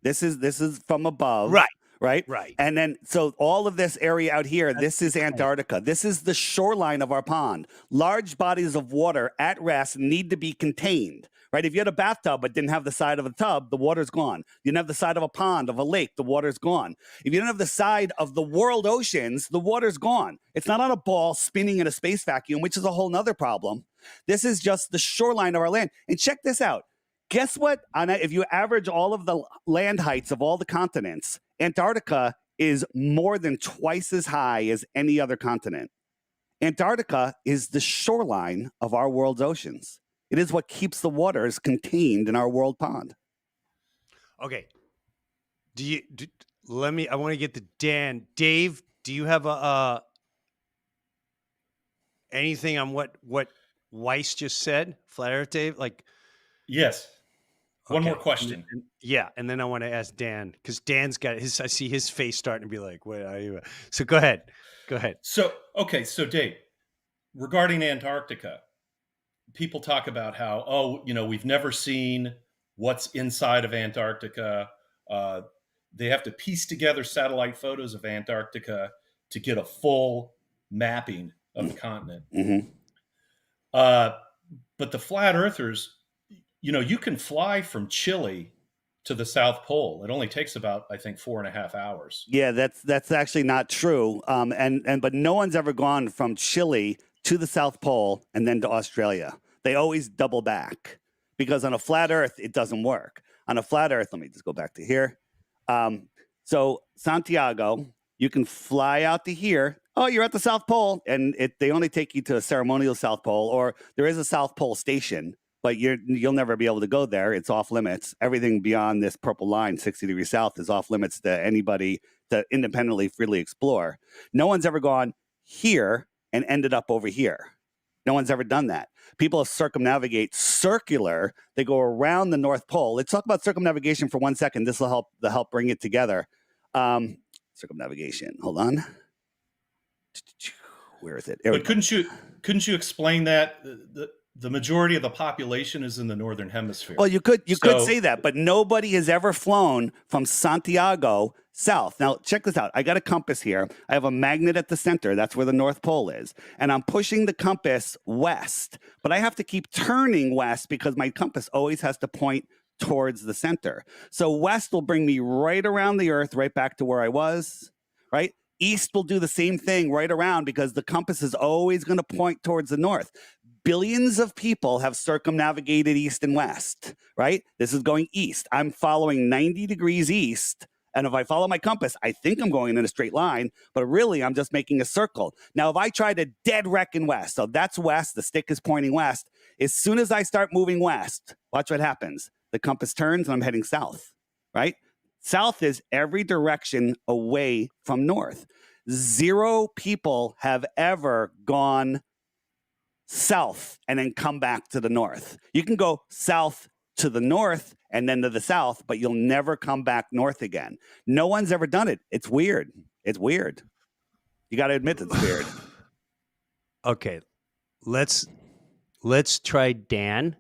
This is from above. Right. And then, so all of this area out here, this is Antarctica. This is the shoreline of our pond. Large bodies of water at rest need to be contained, right? If you had a bathtub but didn't have the side of a tub, the water's gone. You didn't have the side of a pond, of a lake, the water's gone. If you don't have the side of the world oceans, the water's gone. It's not on a ball spinning in a space vacuum, which is a whole nother problem. This is just the shoreline of our land. And check this out. Guess what? If you average all of the land heights of all the continents, Antarctica is more than twice as high as any other continent. Antarctica is the shoreline of our world's oceans. It is what keeps the waters contained in our world pond. Okay. I want to get to Dan. Dave, do you have anything on what Weiss just said? Flat Earth Dave? Like, Yes. One okay. more question. And then I want to ask Dan, because Dan's got his. I see his face starting to be like, "What are you?" So go ahead. So Dave, regarding Antarctica, people talk about how, we've never seen what's inside of Antarctica. They have to piece together satellite photos of Antarctica to get a full mapping of the continent. Mm-hmm. But the flat earthers, you can fly from Chile to the South Pole. It only takes about, I think, 4.5 hours. Yeah, that's actually not true. But no one's ever gone from Chile to the South Pole and then to Australia. They always double back because on a flat Earth it doesn't work. On a flat Earth, let me just go back to here. So Santiago, you can fly out to here. Oh, you're at the South Pole, and they only take you to a ceremonial South Pole, or there is a South Pole station, but you'll never be able to go there. It's off limits. Everything beyond this purple line, 60 degrees south, is off limits to anybody to independently, freely explore. No one's ever gone here and ended up over here. No one's ever done that. People circumnavigate circular. They go around the North Pole. Let's talk about circumnavigation for 1 second. This will help bring it together. Circumnavigation. Hold on. Where is it? But couldn't you explain that the majority of the population is in the northern hemisphere? Well, you could say that, but nobody has ever flown from Santiago south. Now, check this out. I got a compass here. I have a magnet at the center. That's where the North Pole is. And I'm pushing the compass west, but I have to keep turning west because my compass always has to point towards the center. So west will bring me right around the Earth, right back to where I was, right? East will do the same thing right around because the compass is always going to point towards the north. Billions of people have circumnavigated east and west, right? This is going east. I'm following 90 degrees east. And if I follow my compass, I think I'm going in a straight line, but really I'm just making a circle. Now, if I try to dead reckon west, so that's west, the stick is pointing west. As soon as I start moving west, watch what happens. The compass turns and I'm heading south, right? South is every direction away from north. 0 people have ever gone south and then come back to the north. You can go south to the north and then to the south, but you'll never come back north again. No one's ever done it. It's weird. It's weird. You got to admit it's weird. Okay, let's try Dan.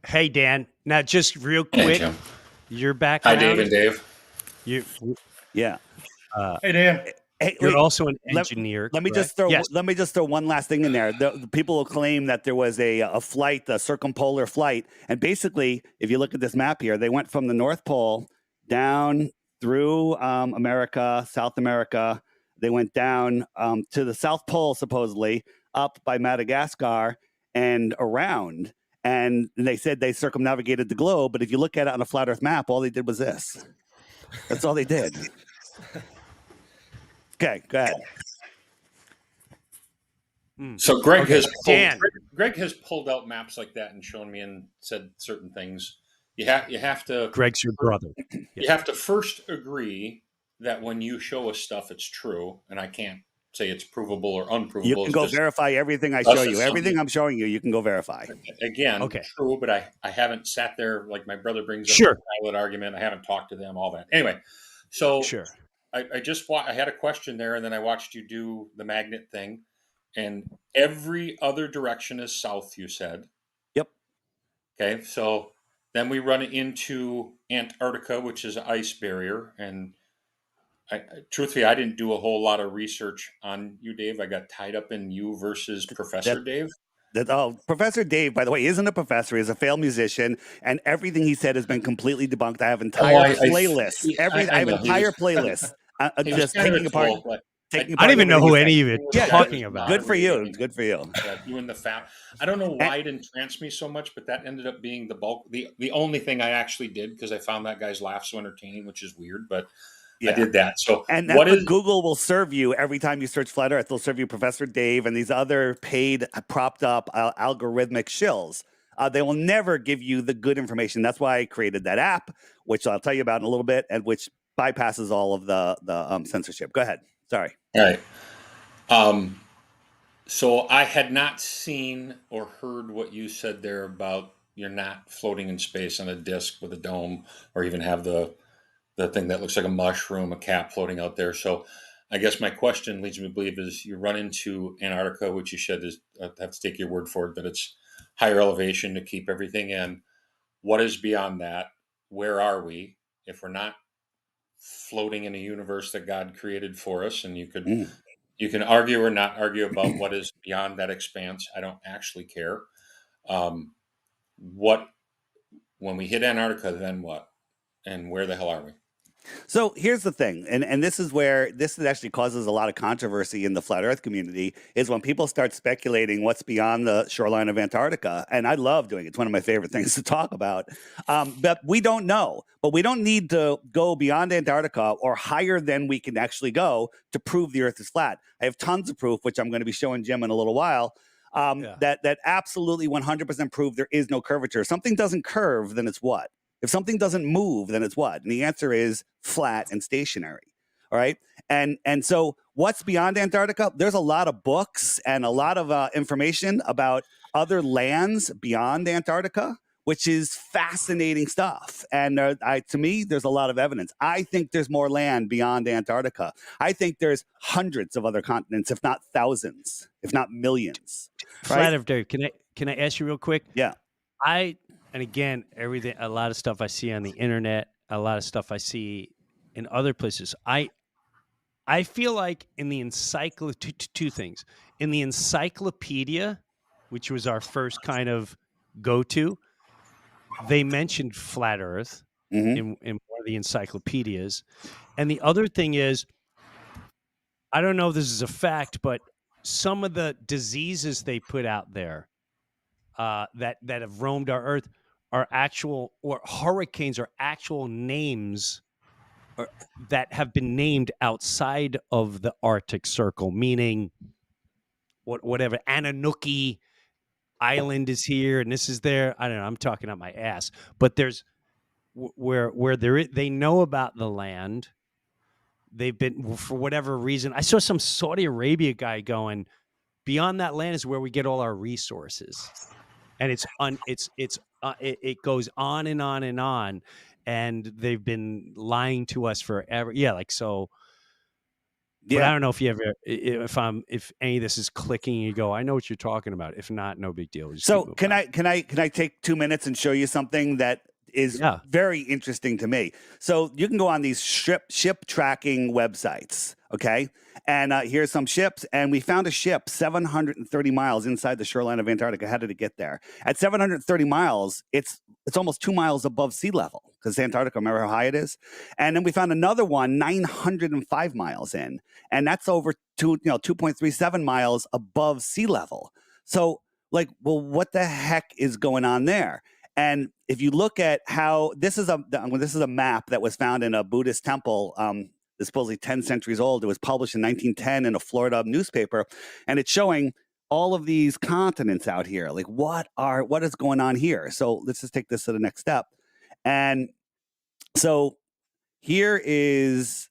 Hey, Dan. Now, just real quick, Jim. your background. Hi, Dave and Dave. Yeah. Hey, Dan. Hey, You're wait, also an engineer. Let me just throw one last thing in there. The people will claim that there was a flight, a circumpolar flight, and basically, if you look at this map here, they went from the North Pole down through America, South America. They went down to the South Pole, supposedly up by Madagascar and around. And they said they circumnavigated the globe, but if you look at it on a flat Earth map, all they did was this. That's all they did. Okay, go ahead. So Greg Dan. Greg has pulled out maps like that and shown me and said certain things. You have to Greg's your brother. you have to first agree that when you show us stuff, it's true, and I can't say it's provable or unprovable. You can go verify everything I show you. Everything I'm showing you, you can go verify. Again, Okay. True, but I haven't sat there like my brother brings up Sure. a pilot argument. I haven't talked to them, all that. Anyway, so Sure. I had a question there, and then I watched you do the magnet thing, and every other direction is south, you said. Yep. Okay, so then we run into Antarctica, which is an ice barrier, and truthfully, I didn't do a whole lot of research on you, Dave. I got tied up in you versus Professor Dave. Professor Dave, by the way, isn't a professor. He's a failed musician, and everything he said has been completely debunked. I have entire playlists. I have know. entire playlists He was just kind of taking a apart. tool, but Taking I apart don't even know everything who he's saying. any of it Yeah, talking good, about. Good for you. moderating, Good for you. doing the fact. I don't know why it entranced me so much, but that ended up being the bulk. The only thing I actually did, because I found that guy's laugh so entertaining, which is weird, but I Yeah. did that. So And what that's what is Google will serve you every time you search Flat Earth. They'll serve you Professor Dave and these other paid, propped up algorithmic shills. They will never give you the good information. That's why I created that app, which I'll tell you about in a little bit, and which bypasses all of the censorship. Go ahead. Sorry. all right? So I had not seen or heard what you said there about you're not floating in space on a disk with a dome, or even have the thing that looks like a mushroom, a cap floating out there. So I guess my question leads me to believe is you run into Antarctica, which you said is, I have to take your word for it, that it's higher elevation to keep everything in. What is beyond that? Where are we? If we're not floating in a universe that God created for us, and you can argue or not argue about what is beyond that expanse. I don't actually care. What when we hit Antarctica, then what? And where the hell are we? So here's the thing, and this is where this actually causes a lot of controversy in the flat Earth community, is when people start speculating what's beyond the shoreline of Antarctica. And I love doing it. It's one of my favorite things to talk about. But we don't know. But we don't need to go beyond Antarctica or higher than we can actually go to prove the Earth is flat. I have tons of proof, which I'm going to be showing Jim in a little while, that absolutely 100% prove there is no curvature. If something doesn't curve, then it's what? If something doesn't move, then it's what? And the answer is flat and stationary. All right. And so what's beyond Antarctica? There's a lot of books and a lot of information about other lands beyond Antarctica, which is fascinating stuff. And to me, there's a lot of evidence. I think there's more land beyond Antarctica. I think there's hundreds of other continents, if not thousands, if not millions. Flat Earth, Dave, can I ask you real quick? Yeah. And again, a lot of stuff I see on the internet, a lot of stuff I see in other places. I feel like in the two things. In the encyclopedia, which was our first kind of go-to, they mentioned flat Earth in one of the encyclopedias. And the other thing is, I don't know if this is a fact, but some of the diseases they put out there that have roamed our Earth are actual, or hurricanes are actual names that have been named outside of the Arctic Circle, meaning whatever Ananuki Island is here and this is there. I don't know. I'm talking out my ass, but there's where they know about the land. They've been, for whatever reason. I saw some Saudi Arabia guy going, beyond that land is where we get all our resources. And it goes on and on and on, and they've been lying to us forever. Yeah, like so. But I don't know if you ever, if any of this is clicking, you go, I know what you're talking about. If not, no big deal. So can I take 2 minutes and show you something that is very interesting to me? So you can go on these ship tracking websites, okay? And here's some ships, and we found a ship 730 miles inside the shoreline of Antarctica. How did it get there? At 730 miles, it's almost 2 miles above sea level, because Antarctica, remember how high it is? And then we found another one 905 miles in, and that's over 2.37 miles above sea level. So, like, well, what the heck is going on there? And if you look at how this is a map that was found in a Buddhist temple, it's supposedly 10 centuries old. It was published in 1910 in a Florida newspaper, and it's showing all of these continents out here. Like, what is going on here? So let's just take this to the next step. And so here is.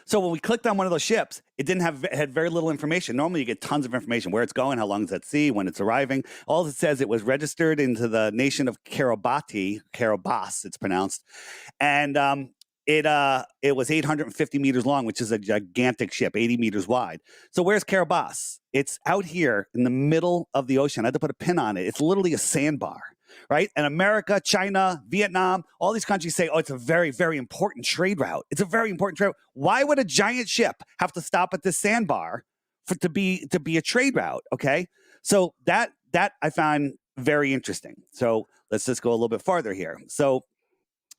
So when we clicked on one of those ships, it had very little information. Normally you get tons of information, where it's going, how long it's at sea, when it's arriving. All it says, it was registered into the nation of Kiribati, it's pronounced. And it was 850 meters long, which is a gigantic ship, 80 meters wide. So where's Kiribati? It's out here in the middle of the ocean. I had to put a pin on it. It's literally a sandbar. Right? And America, China, Vietnam, all these countries say, oh, it's a very, very important trade route. It's a very important trade route. Why would a giant ship have to stop at this sandbar to be a trade route? Okay. So that I found very interesting. So let's just go a little bit farther here. So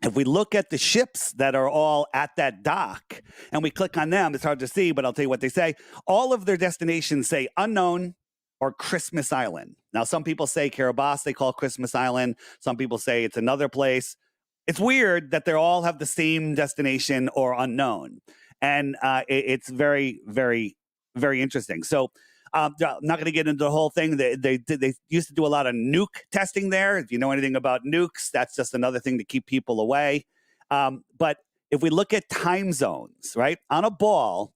if we look at the ships that are all at that dock and we click on them, it's hard to see, but I'll tell you what they say. All of their destinations say unknown or Christmas Island. Now, some people say Kiribati, they call Christmas Island. Some people say it's another place. It's weird that they all have the same destination or unknown. And it's very, very, very interesting. So I'm not going to get into the whole thing. They used to do a lot of nuke testing there. If you know anything about nukes, that's just another thing to keep people away. But if we look at time zones, right, on a ball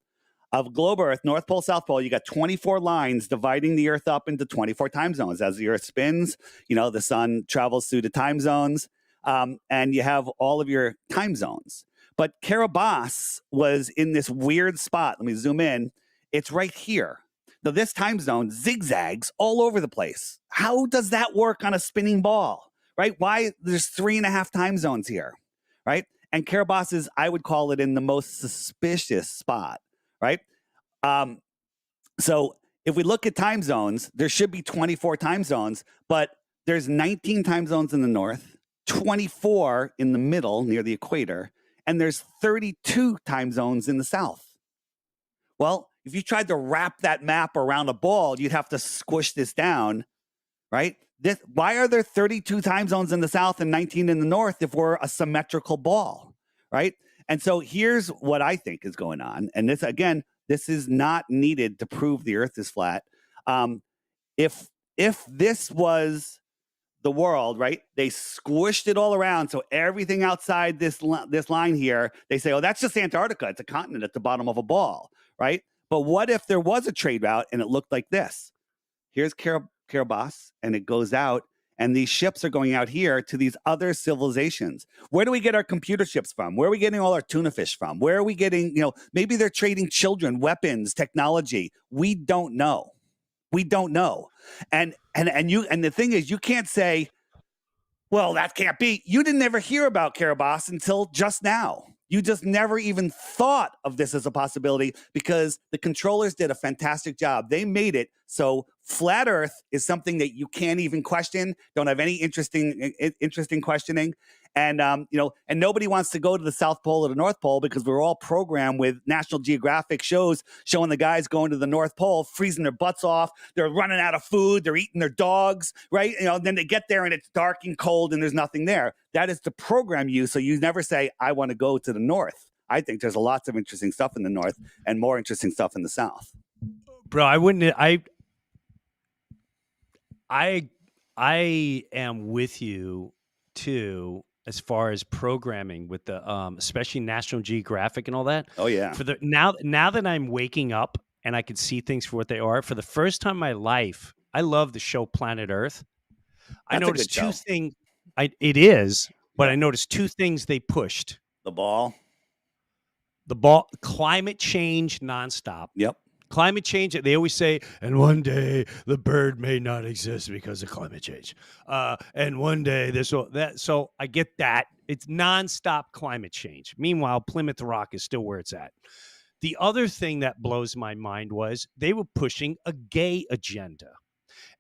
of globe Earth, North Pole, South Pole, you got 24 lines dividing the Earth up into 24 time zones. As the Earth spins, the sun travels through the time zones, and you have all of your time zones. But Kiribati was in this weird spot. Let me zoom in. It's right here. Now, this time zone zigzags all over the place. How does that work on a spinning ball, right? Why? There's 3.5 time zones here, right? And Kiribati is, I would call it, in the most suspicious spot, right? So if we look at time zones, there should be 24 time zones, but there's 19 time zones in the north, 24 in the middle near the equator, and there's 32 time zones in the south. Well, if you tried to wrap that map around a ball, you'd have to squish this down, right? Why are there 32 time zones in the south and 19 in the north if we're a symmetrical ball, right? And so here's what I think is going on. And this, again, this is not needed to prove the Earth is flat. If this was the world, right, they squished it all around. So everything outside this line here, they say, oh, that's just Antarctica. It's a continent at the bottom of a ball, right? But what if there was a trade route and it looked like this? Here's Kiribati, and it goes out, and these ships are going out here to these other civilizations. Where do we get our computer ships from? Where are we getting all our tuna fish from? Where are we getting, maybe they're trading children, weapons, technology. We don't know. We don't know. And the thing is, you can't say, well, that can't be. You didn't ever hear about Kiribati until just now. You just never even thought of this as a possibility because the controllers did a fantastic job. They made it so flat Earth is something that you can't even question, don't have any interesting questioning. And, and nobody wants to go to the South Pole or the North Pole because we're all programmed with National Geographic shows showing the guys going to the North Pole, freezing their butts off. They're running out of food. They're eating their dogs, right? Then they get there and it's dark and cold and there's nothing there. That is to program you. So you never say, I want to go to the North. I think there's lots of interesting stuff in the North and more interesting stuff in the South. Bro, I am with you too, as far as programming with the especially National Geographic and all that. Oh yeah. Now that I'm waking up and I can see things for what they are, for the first time in my life, I love the show Planet Earth. I noticed two things. It is, but I noticed two things they pushed. The ball, climate change nonstop. Yep. Climate change, they always say, and one day the bird may not exist because of climate change. And one day that. So I get that. It's nonstop climate change. Meanwhile, Plymouth Rock is still where it's at. The other thing that blows my mind was they were pushing a gay agenda.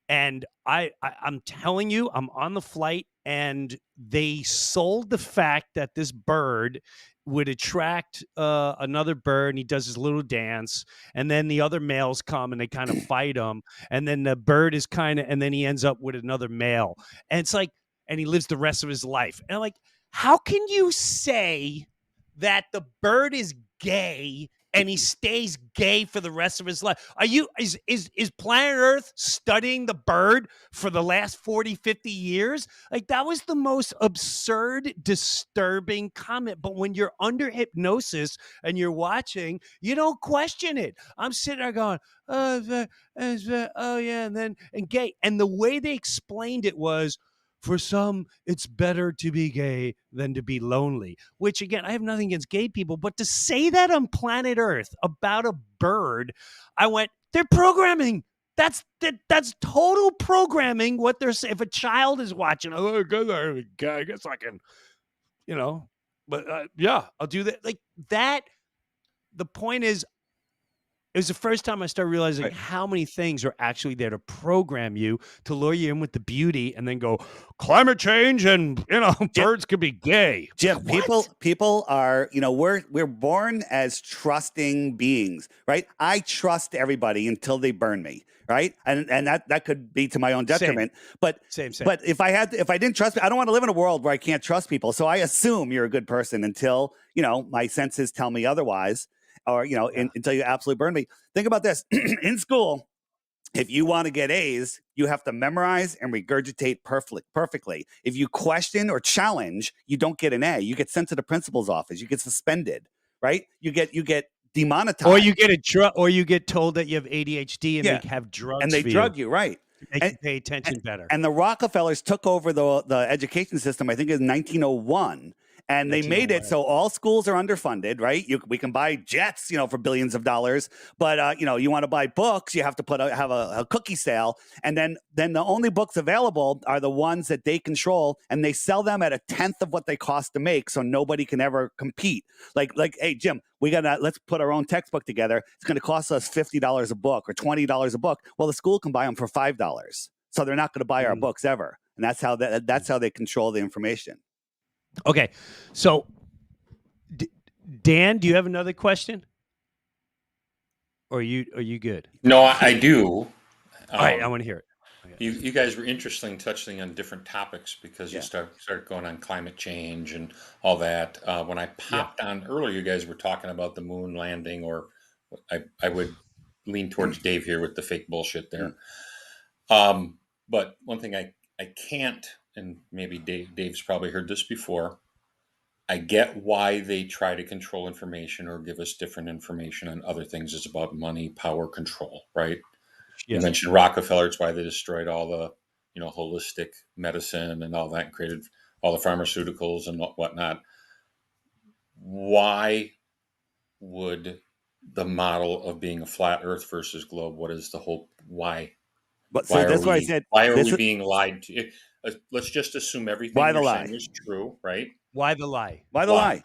And I'm telling you, I'm on the flight, and they sold the fact that this bird would attract another bird, and he does his little dance, and then the other males come and they kind of fight him, and then the bird is and then he ends up with another male, and it's like, and he lives the rest of his life. And I'm like, how can you say that the bird is gay and he stays gay for the rest of his life? Is Planet Earth studying the bird for the last 40, 50 years? Like, that was the most absurd, disturbing comment. But when you're under hypnosis and you're watching, you don't question it. I'm sitting there going, oh yeah, and gay. And the way they explained it was, for some, it's better to be gay than to be lonely, which, again, I have nothing against gay people, but to say that on planet Earth about a bird, I went, they're programming. That's total programming. What they're saying. If a child is watching, oh, I guess I can, but yeah, I'll do that. Like that. The point is, It was the first time I started realizing Right. how many things are actually there to program you, to lure you in with the beauty, and then go, climate change and, birds could be gay. Jim, What? people are, we're born as trusting beings, right? I trust everybody until they burn me, right? And that could be to my own detriment. But Same. but if I didn't trust, I don't want to live in a world where I can't trust people. So I assume you're a good person until, my senses tell me otherwise, or until you absolutely burn me. Think about this. In school, if you want to get A's, you have to memorize and regurgitate perfectly. If you question or challenge, you don't get an A. You get sent to the principal's office. You get suspended, right? You get demonetized. Or you get a drug, or you get told that you have ADHD and they have drugs and they for drug you, right? to make you pay attention better. And the Rockefellers took over the education system, I think in 1901. And they made it so all schools are underfunded, right? We can buy jets, for billions of dollars, but you want to buy books, you have to have a cookie sale, and then the only books available are the ones that they control, and they sell them at 1/10 of what they cost to make, so nobody can ever compete. Like, hey Jim, let's put our own textbook together. It's going to cost us $50 a book or $20 a book. Well, the school can buy them for $5, so they're not going to buy our books ever, and that's how they control the information. Okay, so Dan, do you have another question? Or are you good? No, I do. All right, I want to hear it. Okay. You guys were interesting, touching on different topics because you started going on climate change and all that. When I popped on earlier, you guys were talking about the moon landing, or I would lean towards Dave here with the fake bullshit there. But one thing I can't, and maybe Dave's probably heard this before, I get why they try to control information or give us different information on other things. It's about money, power, control, right? Yeah. You mentioned Rockefeller. It's why they destroyed all the, holistic medicine and all that, and created all the pharmaceuticals and whatnot. Why would the model of being a flat Earth versus globe? What is the whole why? But so that's why I said. Why are we being lied to? Let's just assume everything you're saying is true, right? Why the lie? Why the lie?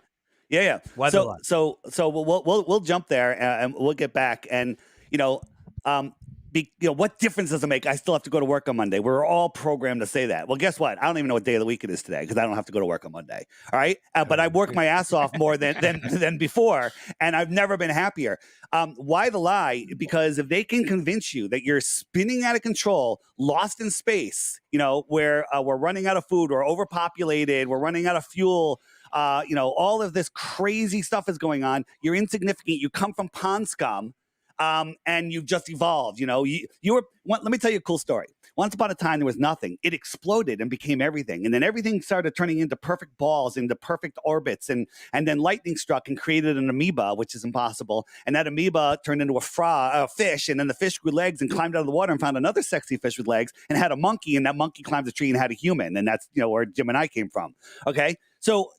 Yeah. Why the lie? So we'll jump there and we'll get back. And what difference does it make? I still have to go to work on Monday. We're all programmed to say that. Well, guess what? I don't even know what day of the week it is today because I don't have to go to work on Monday. All right, but I work my ass off more than before, and I've never been happier. Why the lie? Because if they can convince you that you're spinning out of control, lost in space, where we're running out of food, we're overpopulated, we're running out of fuel. All of this crazy stuff is going on. You're insignificant. You come from pond scum. And you've just evolved. Let me tell you a cool story. Once upon a time, there was nothing. It exploded and became everything. And then everything started turning into perfect balls, into perfect orbits. And then lightning struck and created an amoeba, which is impossible. And that amoeba turned into a fish. And then the fish grew legs and climbed out of the water and found another sexy fish with legs and had a monkey. And that monkey climbed a tree and had a human. And that's, where Jim and I came from. Okay. So,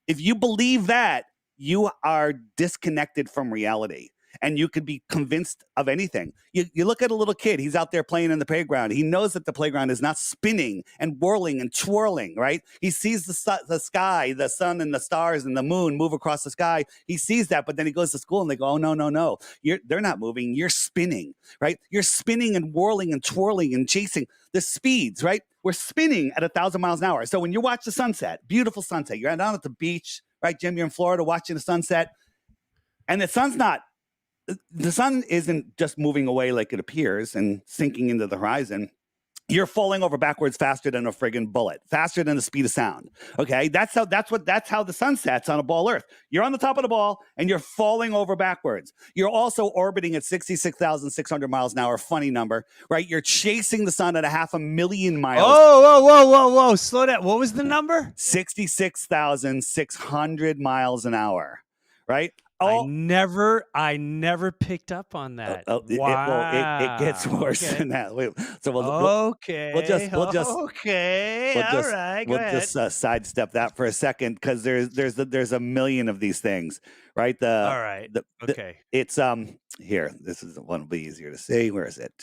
if you believe that, you are disconnected from reality. And you could be convinced of anything. You look at a little kid. He's out there playing in the playground. He knows that the playground is not spinning and whirling and twirling, right? He sees the sky, the sun and the stars and the moon move across the sky. He sees that, but then he goes to school and they go, oh, no. They're not moving. You're spinning, right? You're spinning and whirling and twirling and chasing the speeds, right? We're spinning at 1,000 miles an hour. So when you watch the sunset, beautiful sunset, you're down at the beach, right, Jim? You're in Florida watching the sunset, and the sun isn't just moving away like it appears and sinking into the horizon. You're falling over backwards faster than a friggin' bullet, faster than the speed of sound. Okay, that's how the sun sets on a ball Earth. You're on the top of the ball and you're falling over backwards. You're also orbiting at 66,600 miles an hour. Funny number, right? You're chasing the sun at 500,000 miles. Whoa! Slow down. What was the number? 66,600 miles an hour, right? I never picked up on that. Wow. It gets worse than that. So we'll just sidestep that for a second because there's a million of these things, right? It's here. This is the one will be easier to see. Where is it?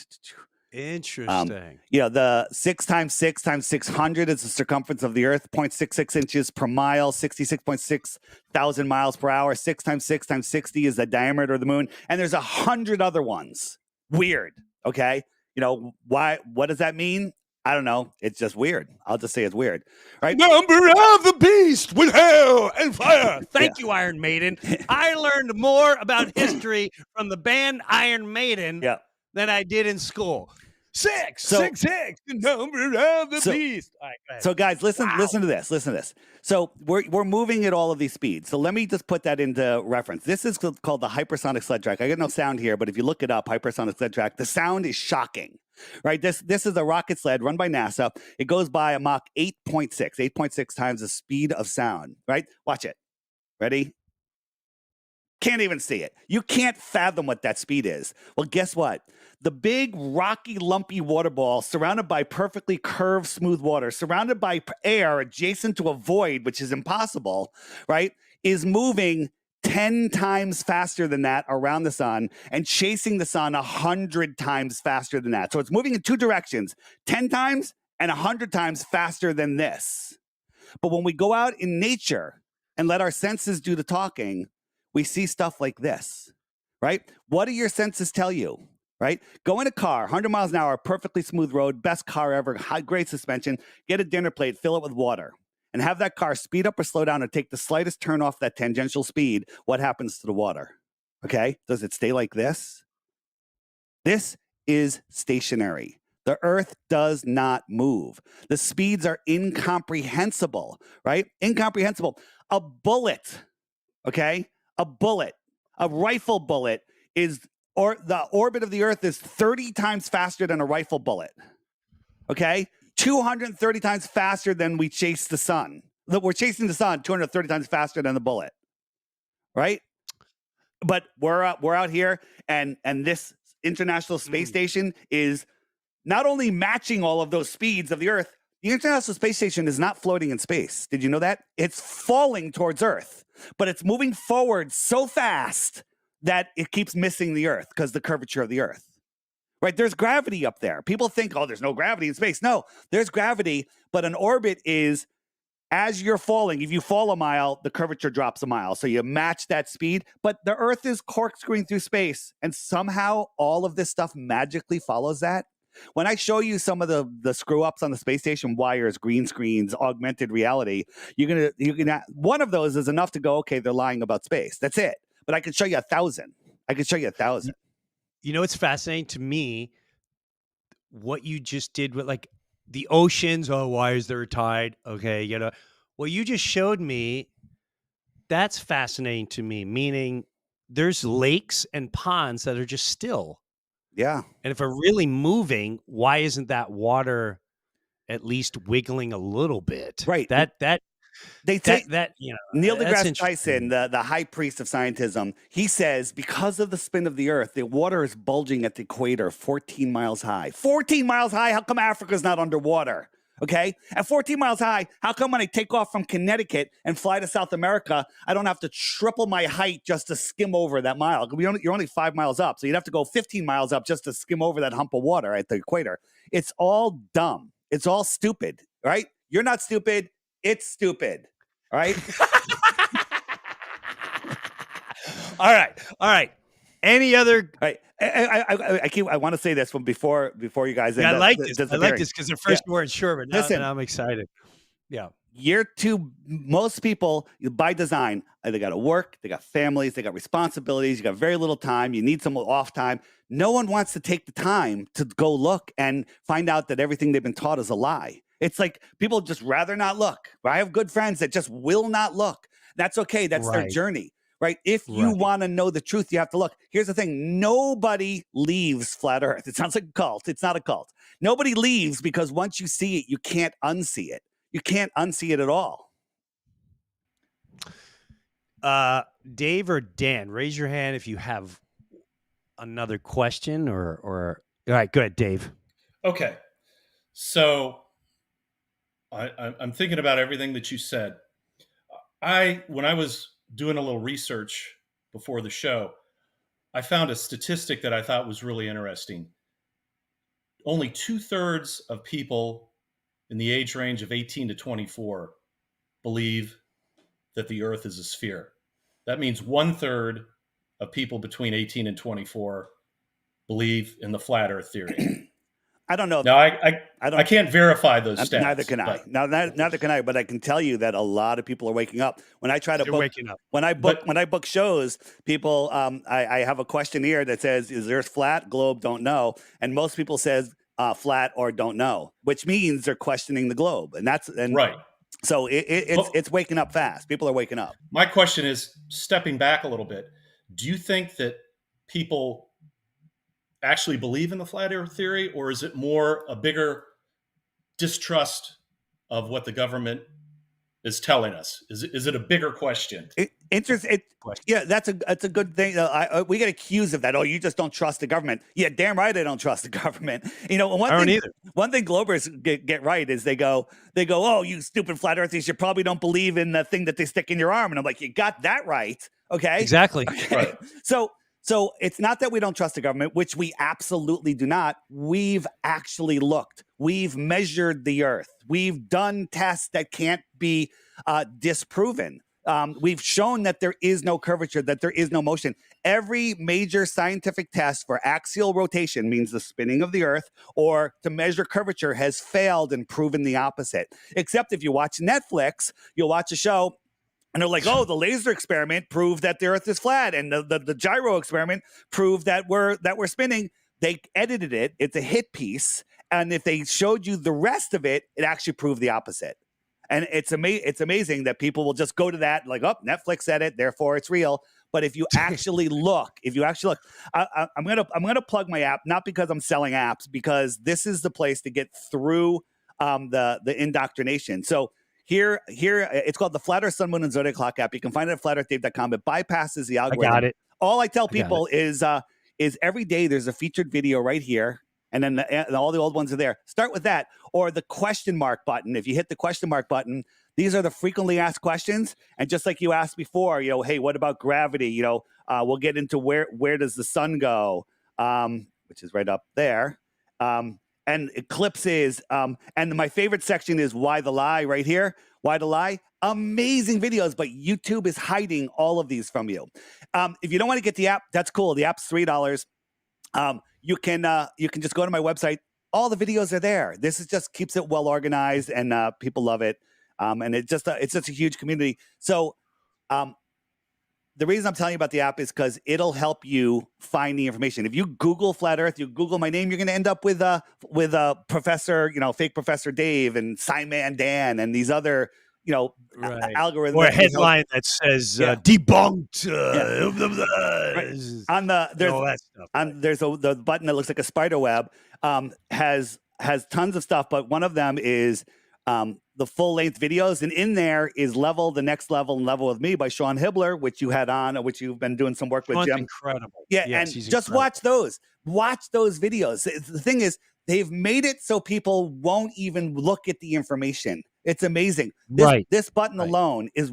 Interesting. The 6 times 6 times 600 is the circumference of the Earth, 0.66 inches per mile, 66.6 thousand miles per hour. 6 times 6 times 60 is the diameter of the moon. And there's 100 other ones. Weird. Okay. Why? What does that mean? I don't know. It's just weird. I'll just say it's weird. Right? Number of the beast with hail and fire. Thank you, Iron Maiden. I learned more about history from the band Iron Maiden than I did in school. Six, the number of the beast. All right, go ahead. So, guys, listen to this. Listen to this. So we're moving at all of these speeds. So let me just put that into reference. This is called the hypersonic sled track. I got no sound here, but if you look it up, hypersonic sled track, the sound is shocking. Right? This is a rocket sled run by NASA. It goes by a Mach 8.6 times the speed of sound. Right? Watch it. Ready? Can't even see it. You can't fathom what that speed is. Well, guess what? The big, rocky, lumpy water ball surrounded by perfectly curved, smooth water, surrounded by air adjacent to a void, which is impossible, right, is moving 10 times faster than that around the sun and chasing the sun 100 times faster than that. So it's moving in two directions, 10 times and 100 times faster than this. But when we go out in nature and let our senses do the talking, we see stuff like this, right? What do your senses tell you, right? Go in a car, 100 miles an hour, perfectly smooth road, best car ever, great suspension, get a dinner plate, fill it with water, and have that car speed up or slow down or take the slightest turn off that tangential speed. What happens to the water? Okay? Does it stay like this? This is stationary. The Earth does not move. The speeds are incomprehensible, right? Incomprehensible. A bullet, okay? A rifle bullet the orbit of the Earth is 30 times faster than a rifle bullet. Okay? 230 times faster than we chase the sun. We're chasing the sun 230 times faster than the bullet. Right? But we're out here and this International Space Station is not only matching all of those speeds of the Earth, the International Space Station is not floating in space. Did you know that? It's falling towards Earth, but it's moving forward so fast that it keeps missing the Earth because the curvature of the Earth. Right? There's gravity up there. People think, oh, there's no gravity in space. No, there's gravity, but an orbit is, as you're falling, if you fall a mile, the curvature drops a mile. So you match that speed, but the Earth is corkscrewing through space, and somehow all of this stuff magically follows that. When I show you some of the screw ups on the space station, wires, green screens, augmented reality, you're gonna one of those is enough to go, okay, they're lying about space. That's it. But I can show you 1,000. You know, it's fascinating to me what you just did with like the oceans. Oh, why is there a tide? Okay, well, you just showed me. That's fascinating to me. Meaning, there's lakes and ponds that are just still. Yeah. And if they're really moving, why isn't that water at least wiggling a little bit? Right. They say that Neil deGrasse Tyson, the high priest of scientism, he says because of the spin of the Earth, the water is bulging at the equator 14 miles high. 14 miles high? How come Africa's not underwater? Okay? At 14 miles high, how come when I take off from Connecticut and fly to South America, I don't have to triple my height just to skim over that mile? You're only 5 miles up, so you'd have to go 15 miles up just to skim over that hump of water at the equator. It's all dumb. It's all stupid, right? You're not stupid. It's stupid. All right? All right. Any other? All right. I want to say this from before you guys end I up like this. I like disappearing. this because at first we weren't sure, but now I'm excited. Yeah. Year two, most people, by design, they got to work, they got families, they got responsibilities, you got very little time, you need some off time. No one wants to take the time to go look and find out that everything they've been taught is a lie. It's like people just rather not look. I have good friends that just will not look. That's okay. That's their journey, right? If you want to know the truth, you have to look. Here's the thing. Nobody leaves flat Earth. It sounds like a cult. It's not a cult. Nobody leaves because once you see it, you can't unsee it. You can't unsee it at all. Dave or Dan, raise your hand if you have another question or all right, go ahead, Dave. Okay. So I'm thinking about everything that you said. When I was doing a little research before the show, I found a statistic that I thought was really interesting. only 2/3 of people in the age range of 18 to 24 believe that the Earth is a sphere. That means 1/3 of people between 18 and 24 believe in the flat Earth theory. I don't know. Now, I I don't. can't verify those stats. Neither can I. but- Now, neither can I. But I can tell you that a lot of people are waking up. When I try to They're book, waking up. when I book shows, people, I have a questionnaire that says, "Is Earth flat? Globe? Don't know." And most people says flat or don't know, which means they're questioning the globe, and Right. So it's waking up fast. People are waking up. My question is, stepping back a little bit, do you think that people actually believe in the flat Earth theory, or is it more a bigger distrust of what the government is telling us? Is it a bigger question? Yeah, that's a good thing. We get accused of that. Oh, you just don't trust the government. Yeah, damn right, I don't trust the government. You know, I don't either. One thing Globers get right is they go, oh, you stupid flat earthers, you probably don't believe in the thing that they stick in your arm. And I'm like, you got that right, okay? Exactly. Okay. Right. So it's not that we don't trust the government, which we absolutely do not. We've actually looked. We've measured the Earth. We've done tests that can't be disproven. We've shown that there is no curvature, that there is no motion. Every major scientific test for axial rotation, means the spinning of the Earth, or to measure curvature, has failed and proven the opposite. Except if you watch Netflix, you'll watch a show and they're like, oh, the laser experiment proved that the Earth is flat, and the gyro experiment proved that we're spinning. They edited it. It's a hit piece. And if they showed you the rest of it, it actually proved the opposite. And it's amazing that people will just go to that, like, oh, Netflix said it, therefore it's real. But if you actually look, I'm gonna plug my app, not because I'm selling apps, because this is the place to get through the indoctrination. So here, it's called the Flat Earth, Sun, Moon, and Zodiac Clock app. You can find it at flatearthdave.com. It bypasses the algorithm. I got it. All I tell people is every day there's a featured video right here. And then all the old ones are there. Start with that, or the question mark button. If you hit the question mark button, these are the frequently asked questions. And just like you asked before, hey, what about gravity? We'll get into where does the sun go, which is right up there. And eclipses. And my favorite section is why the lie, right here. Why the lie? Amazing videos, but YouTube is hiding all of these from you. If you don't want to get the app, that's cool. The app's $3. You can just go to my website. All the videos are there. This is just keeps it well organized, and people love it. And it's just a huge community. So the reason I'm telling you about the app is because it'll help you find the information. If you Google flat Earth, you Google my name, you're going to end up with Professor, fake Professor Dave and Simon Dan and these other, Right. algorithms. Or a headline that says debunked. Right. On there's the button that looks like a spider web, has tons of stuff, but one of them is the full length videos, and in there is the next level and level with me by Sean Hibbler, which you had on, which you've been doing some work with, Jim. Incredible. Yeah, yes, and just watch those videos. The thing is, they've made it so people won't even look at the information. It's amazing. This button alone is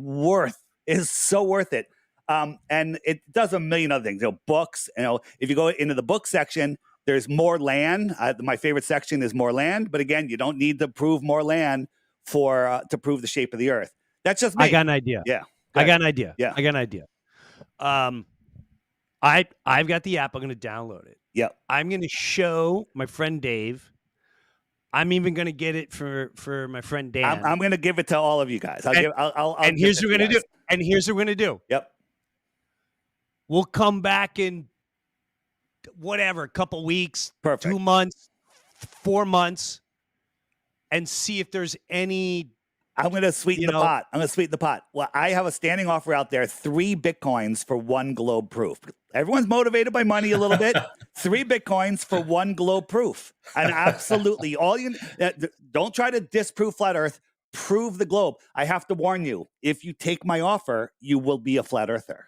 so worth it. And it does a million other things. Books. If you go into the book section, there's more land. My favorite section is more land. But again, you don't need to prove more land to prove the shape of the Earth. That's just me. I got an idea. Yeah, I got an idea. Yeah, I got an idea. I've got the app. I'm going to download it. Yeah. I'm going to show my friend Dave. I'm even going to get it for my friend Dan. I'm going to give it to all of you guys. Here's what we're going to do. And here's what we're going to do. Yep. We'll come back in a couple weeks, Perfect. 2 months, 4 months, and see if there's any. I'm going to sweeten the pot. Well, I have a standing offer out there, 3 Bitcoins for 1 globe proof. Everyone's motivated by money a little bit. 3 Bitcoins for 1 globe proof. And absolutely, don't try to disprove flat Earth. Prove the globe. I have to warn you, if you take my offer, you will be a flat earther.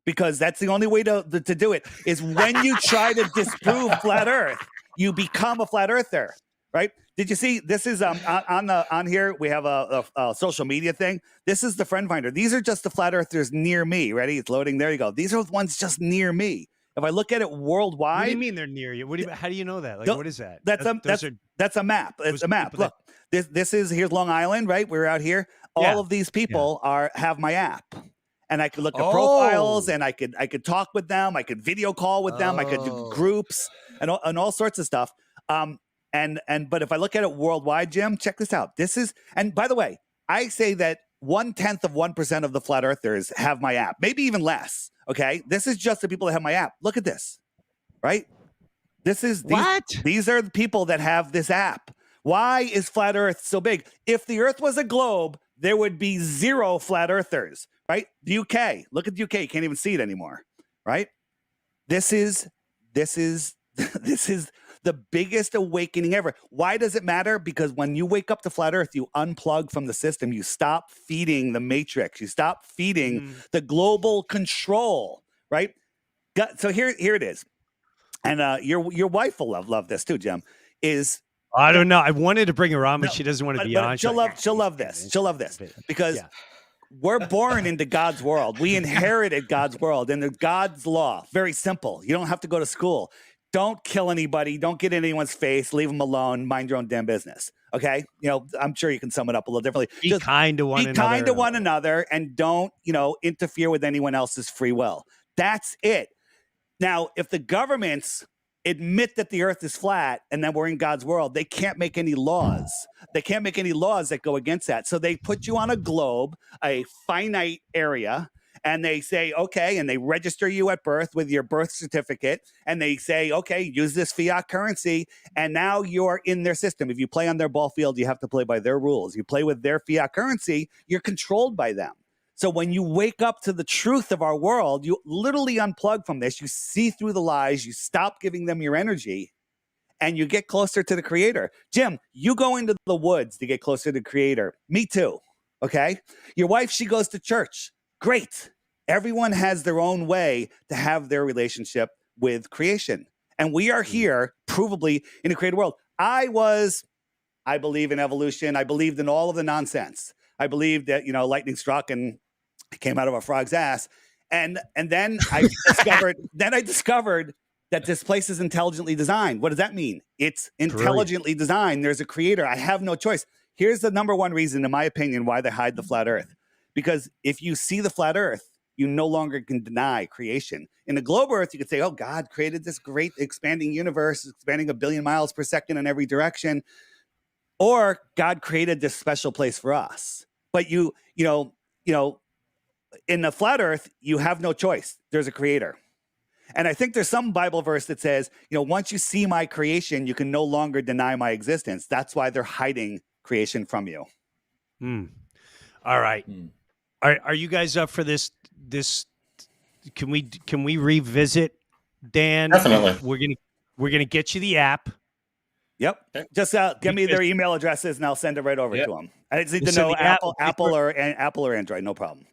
Because that's the only way to do it, is when you try to disprove flat Earth, you become a flat earther. Right? Did you see? This is on here. We have a social media thing. This is the friend finder. These are just the flat earthers near me. Ready? It's loading. There you go. These are the ones just near me. If I look at it worldwide, What do you mean they're near you? What do you? How do you know that? Like, Th- what is that? that's a Those are that's a map. It's those a map. people that- Look, this is here's Long Island, right? We're out here. Yeah, All of these people have my app, and I could look at Oh. profiles, and I could talk with them. I could video call with them. I could do Oh. groups and all sorts of stuff. But if I look at it worldwide, Jim, check this out. This is, and by the way, I say that 0.1% of the flat earthers have my app, maybe even less. Okay, this is just the people that have my app. Look at this, right? These are the people that have this app. Why is flat Earth so big? If the Earth was a globe, there would be 0 flat earthers, right? The UK, look at the UK, you can't even see it anymore, right? This is the biggest awakening ever. Why does it matter? Because when you wake up to flat Earth, you unplug from the system. You stop feeding the matrix. You stop feeding the global control, right? So here it is. And your wife will love this too, Jim. I don't know. I wanted to bring her on, but she doesn't want to be on. She'll love this. She'll love this because we're born into God's world. We inherited God's world and God's law. Very simple. You don't have to go to school. Don't kill anybody. Don't get in anyone's face. Leave them alone. Mind your own damn business. Okay. I'm sure you can sum it up a little differently. Be kind to one another. Be kind to one another and don't, interfere with anyone else's free will. That's it. Now, if the governments admit that the earth is flat and that we're in God's world, they can't make any laws. They can't make any laws that go against that. So they put you on a globe, a finite area, and they say, okay, and they register you at birth with your birth certificate, and they say, okay, use this fiat currency, and now you're in their system. If you play on their ball field, you have to play by their rules. You play with their fiat currency, you're controlled by them. So when you wake up to the truth of our world, you literally unplug from this. You see through the lies. You stop giving them your energy, and you get closer to the creator. Jim, you go into the woods to get closer to the creator. Me too, okay? Your wife, she goes to church. Great. Everyone has their own way to have their relationship with creation. And we are here, provably, in a created world. I believe in evolution. I believed in all of the nonsense. I believed that, lightning struck and it came out of a frog's ass. And then I discovered that this place is intelligently designed. What does that mean? It's intelligently designed. There's a creator. I have no choice. Here's the number one reason, in my opinion, why they hide the flat earth. Because if you see the flat earth, you no longer can deny creation. In the globe earth, you could say, oh, God created this great expanding universe, expanding 1 billion miles per second in every direction. Or God created this special place for us. But in the flat earth, you have no choice. There's a creator. And I think there's some Bible verse that says, once you see my creation, you can no longer deny my existence. That's why they're hiding creation from you. All right. Are you guys up for this? Can we revisit, Dan? Definitely. We're gonna get you the app. Yep. Just give me their email addresses and I'll send it right over to them. I just need to know Apple or Android. No problem.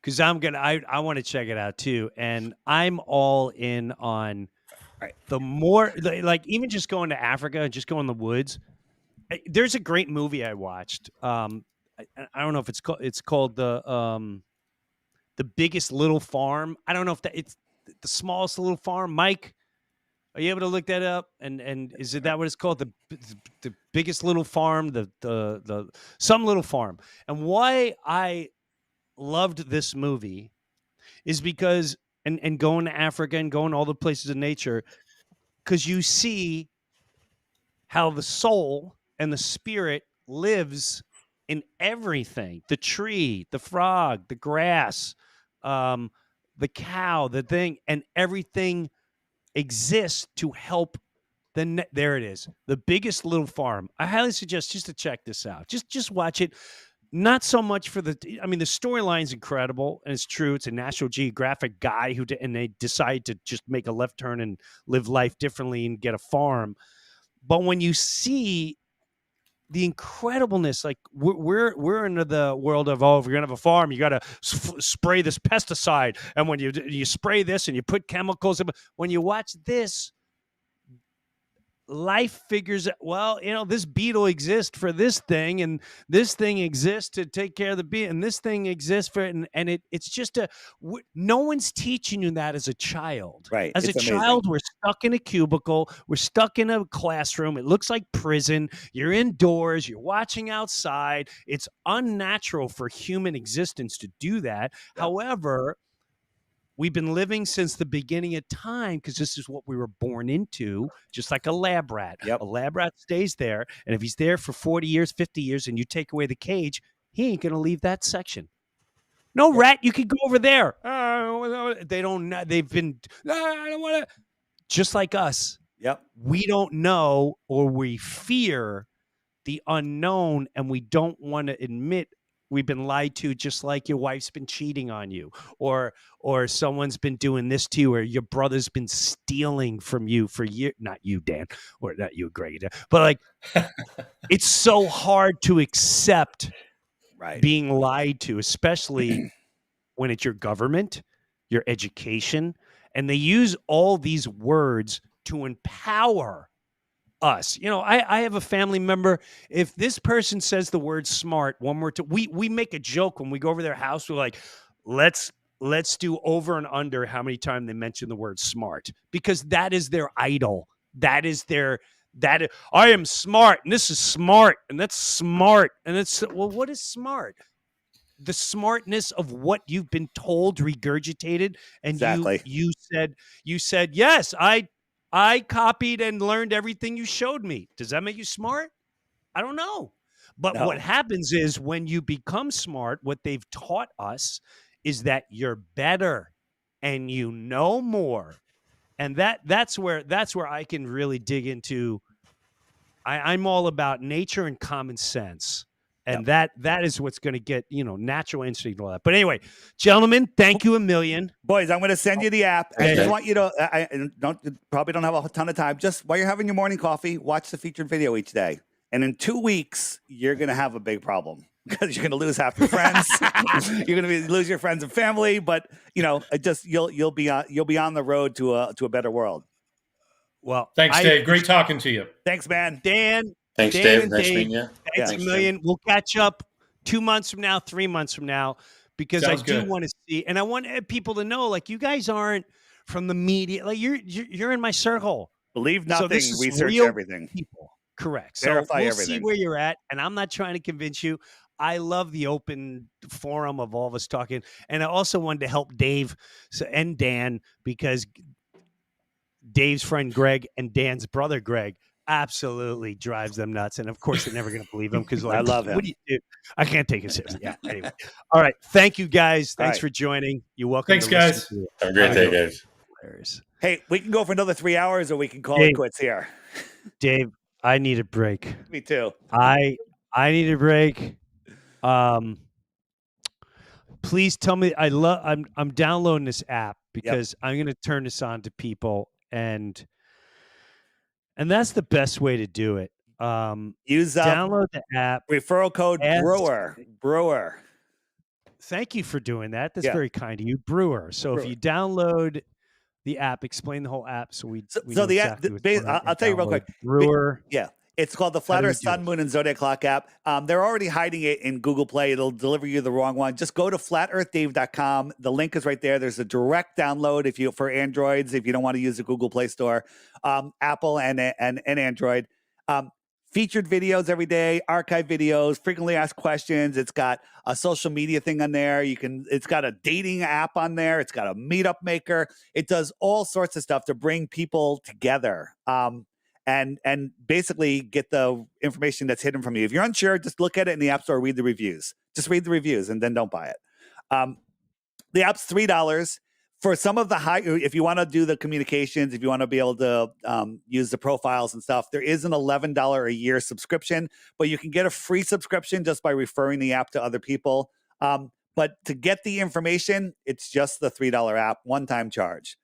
Because I want to check it out too, and I'm all in on the more like even just going to Africa and just going in the woods. There's a great movie I watched. I don't know if it's called the Biggest Little Farm. I don't know if it's the smallest little farm. Mike, are you able to look that up? And is that what it's called? The Biggest Little Farm, the some little farm. And why I loved this movie is because and going to Africa and going to all the places in nature, because you see how the soul and the spirit lives in everything: the tree, the frog, the grass, the cow, the thing, and everything exists to help there it is. The Biggest Little Farm. I highly suggest just to check this out. Just watch it. Not so much for the storyline's incredible, and it's true. It's a National Geographic guy and they decide to just make a left turn and live life differently and get a farm. But when you see the incredibleness, like we're into the world of, if you're gonna have a farm, you got to spray this pesticide, and when you spray this and you put chemicals in. When you watch this, life figures, well, this beetle exists for this thing, and this thing exists to take care of the bee, and this thing exists for, and it's just no one's teaching you that as a child. Right. As a It's amazing. child, we're stuck in a cubicle, we're stuck in a classroom. It looks like prison. You're indoors, you're watching outside. It's unnatural for human existence to do that. Yeah. However, we've been living since the beginning of time because this is what we were born into, just like a lab rat. Yep. A lab rat stays there, and if he's there for 40 years, 50 years, and you take away the cage, he ain't going to leave that section. No, rat, you could go over there. They don't know. They've been, I don't want to. Just like us. Yep. We don't know, or we fear the unknown, and we don't want to admit we've been lied to, just like your wife's been cheating on you, or someone's been doing this to you, or your brother's been stealing from you for years. Not you, Dan, or not you, Greg, but like it's so hard to accept being lied to, especially when it's your government, your education, and they use all these words to empower us. I have a family member. If this person says the word smart one more time, we make a joke when we go over their house. We're like, let's do over and under how many times they mention the word smart, because that is their idol. That is I am smart, and this is smart, and that's smart, and it's, well, what is smart? The smartness of what you've been told, regurgitated, and exactly. you said yes, I copied and learned everything you showed me. Does that make you smart? I don't know. But No. What happens is when you become smart, what they've taught us is that you're better and you know more. And that's where I can really dig into. I'm all about nature and common sense. And that is what's going to get, natural instinct and all that. But anyway, gentlemen, thank you a million. Boys, I'm going to send you the app. I just want you to, I probably don't have a ton of time. Just while you're having your morning coffee, watch the featured video each day. And in 2 weeks, you're going to have a big problem because you're going to lose half your friends. You're going to lose your friends and family. But, you'll be on the road to a better world. Well, thanks, Dave. Great talking to you. Thanks, man. Dan. Thanks, Dan Dave. Nice meeting you. Thanks a million. Tim. We'll catch up 2 months from now, 3 months from now, because I do want to see, and I want people to know, like, you guys aren't from the media. Like, you're in my circle. Believe nothing, research everything. People. Correct. Verify so we'll everything. See where you're at, and I'm not trying to convince you. I love the open forum of all of us talking, and I also wanted to help Dave and Dan, because Dave's friend Greg and Dan's brother Greg absolutely drives them nuts, and of course they're never going to believe him because, like, I love him. What do you do? I can't take it seriously. Yeah. Anyway, all right. Thank you, guys. Thanks for joining. You're welcome. Thanks, guys. Have a great day, guys. Hey, we can go for another 3 hours, or we can call it quits here. Dave, I need a break. Me too. I need a break. Please tell me. I'm downloading this app because I'm going to turn this on to people, and that's the best way to do it. Download the app. Referral code Brewer. Thank you for doing that. That's very kind of you, Brewer. So if you download the app, explain the whole app so we know the exactly app. I'll tell you real quick. Brewer. Yeah. It's called the Flat Earth Sun, Moon, and Zodiac Clock app. They're already hiding it in Google Play. It'll deliver you the wrong one. Just go to flatearthdave.com. The link is right there. There's a direct download for Androids if you don't want to use the Google Play Store, Apple and Android. Featured videos every day, archive videos, frequently asked questions. It's got a social media thing on there. It's got a dating app on there. It's got a meetup maker. It does all sorts of stuff to bring people together. And basically get the information that's hidden from you. If you're unsure, just look at it in the App Store, read the reviews. Just read the reviews and then don't buy it. The app's $3. For some of the if you want to do the communications, if you want to be able to use the profiles and stuff, there is an $11 a year subscription, but you can get a free subscription just by referring the app to other people. But to get the information, it's just the $3 app, one-time charge.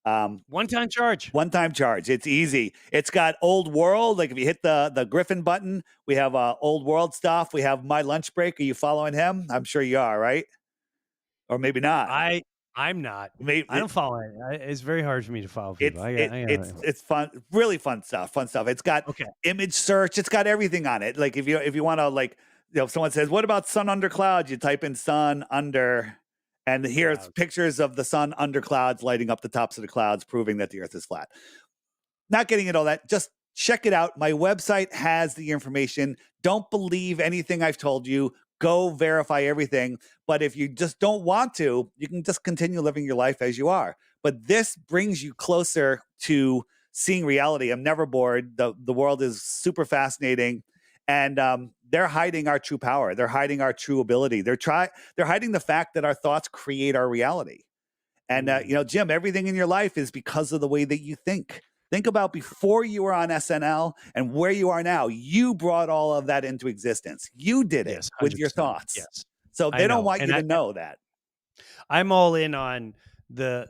One-time charge. One-time charge. It's easy. It's got old world. Like if you hit the Griffin button, we have old world stuff. We have My Lunch Break. Are you following him? I'm sure you are, right? Or maybe not. I'm not. Maybe I don't follow it. It's very hard for me to follow people. it's fun, really fun stuff. Fun stuff. It's got Okay. image search. It's got everything on it. Like if you want to, like, if someone says, "What about sun under clouds?" You type in "sun under," and here's Clouds. pictures of the sun under clouds lighting up the tops of the clouds, proving that the Earth is flat. Not getting into all that. Just check it out. My website has the information. Don't believe anything I've told you. Go verify everything. But if you just don't want to, you can just continue living your life as you are. But this brings you closer to seeing reality. I'm never bored. The world is super fascinating. And they're hiding our true power. They're hiding our true ability. They're hiding the fact that our thoughts create our reality. And Jim, everything in your life is because of the way that you think. Think about before you were on SNL and where you are now. You brought all of that into existence. You did it Yes, with your 100%. thoughts. Yes. So I they don't know. want And you to know that. I'm all in on the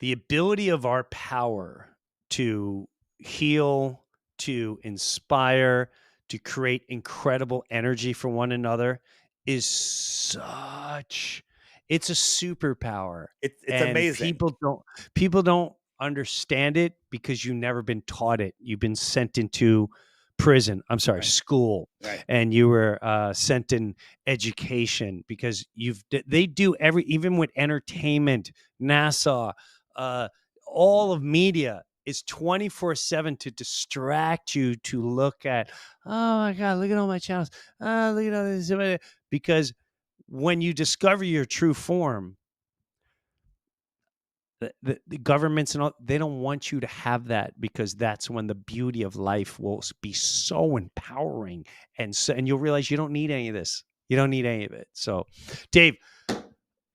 ability of our power to heal, to inspire, to create incredible energy for one another is it's a superpower. It's And amazing. people don't understand it because you've never been taught it. You've been sent into prison. I'm sorry, Right. school. Right. And you were sent in education because they do even with entertainment, NASA, all of media is 24/7 to distract you, to look at, oh my God, look at all my channels. Look at all this. Because when you discover your true form, the governments and all, they don't want you to have that, because that's when the beauty of life will be so empowering. And you'll realize you don't need any of this. You don't need any of it. So, Dave,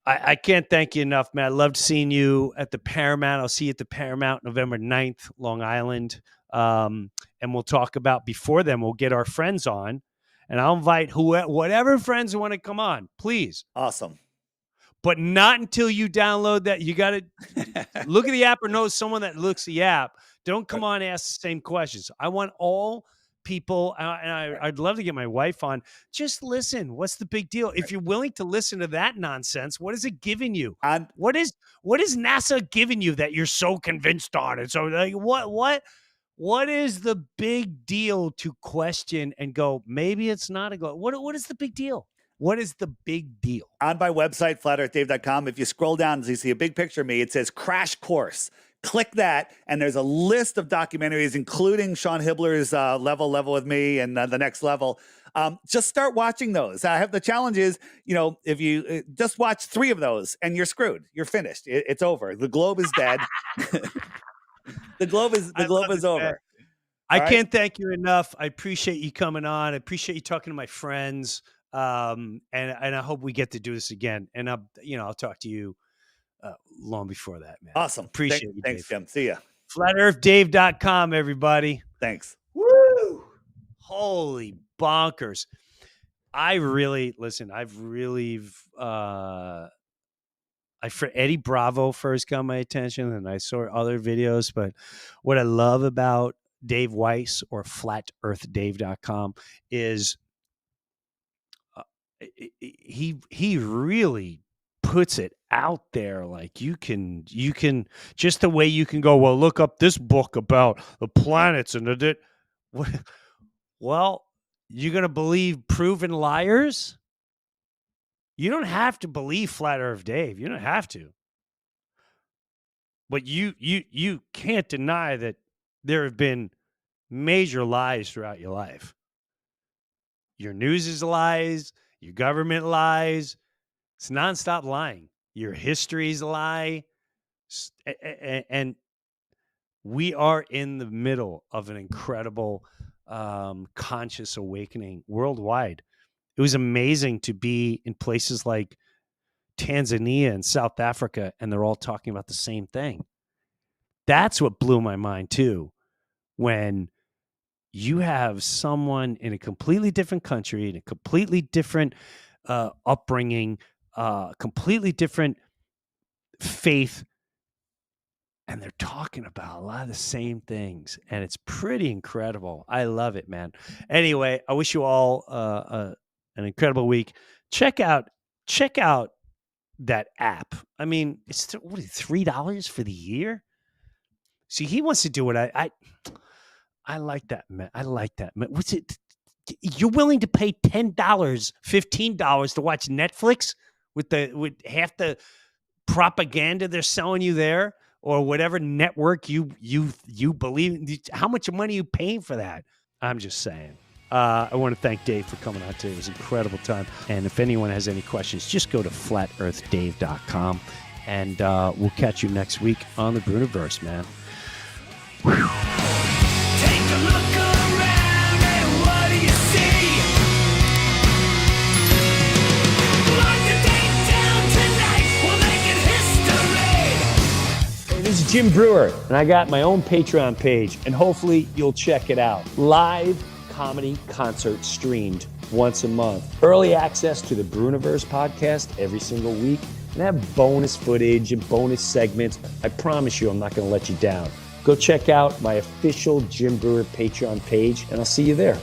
I can't thank you enough, man. I loved seeing you at the Paramount. I'll see you at the Paramount November 9th, Long Island. And we'll talk about, before then, we'll get our friends on. And I'll invite whatever friends want to come on, please. Awesome. But not until you download that. You got to look at the app or know someone that looks at the app. Don't come on and ask the same questions. I want all people, and I'd love to get my wife on. Just listen. What's the big deal? If you're willing to listen to that nonsense, what is it giving you? What is NASA giving you that you're so convinced on? And so, like, what is the big deal to question and go, maybe it's not a go? What is the big deal? What is the big deal? On my website, flatearthdave.com, if you scroll down and you see a big picture of me, it says Crash Course. Click that, and there's a list of documentaries, including Sean Hibbler's Level with Me and The Next Level. Just start watching those. I have the challenge is, if you just watch 3 of those and you're screwed, you're finished. It's over. The globe is dead. The globe is over. Man. I can't thank you enough. I appreciate you coming on. I appreciate you talking to my friends. And I hope we get to do this again. And I'll talk to you long before that, man. Awesome. Appreciate you. Thanks, Dave. Jim. See ya. FlatEarthDave.com, everybody. Thanks. Woo! Holy bonkers. Eddie Bravo first got my attention, and I saw other videos. But what I love about Dave Weiss, or FlatEarthDave.com, is he really puts it out there. Like, you can just the way you can go, well, look up this book about the planets and it. Well, you're gonna believe proven liars? You don't have to believe Flat Earth Dave. You don't have to. But you can't deny that there have been major lies throughout your life. Your news is lies. Your government lies. It's nonstop lying. Your history is a lie. And we are in the middle of an incredible conscious awakening worldwide. It was amazing to be in places like Tanzania and South Africa, and they're all talking about the same thing. That's what blew my mind too, when you have someone in a completely different country, in a completely different upbringing, completely different faith, and they're talking about a lot of the same things, and it's pretty incredible. I love it, man. Anyway, I wish you all an incredible week. Check out check out that app. I mean, it's what is it, $3 for the year? See, he wants to do it. I like that, man. I like that, man. What's it? You're willing to pay $10, $15 to watch Netflix with half the propaganda they're selling you there, or whatever network you believe. How much money are you paying for that? I'm just saying. I want to thank Dave for coming on today. It was an incredible time. And if anyone has any questions, just go to flatearthdave.com, and we'll catch you next week on the Breuniverse, man. Whew. Take a look around and what do you see? Lock the date down tonight, we'll make it history. Hey, this is Jim Brewer, and I got my own Patreon page, and hopefully you'll check it out. Live comedy concert streamed once a month. Early access to the Breuniverse podcast every single week, and have bonus footage and bonus segments. I promise you I'm not going to let you down. Go check out my official Jim Brewer Patreon page, and I'll see you there.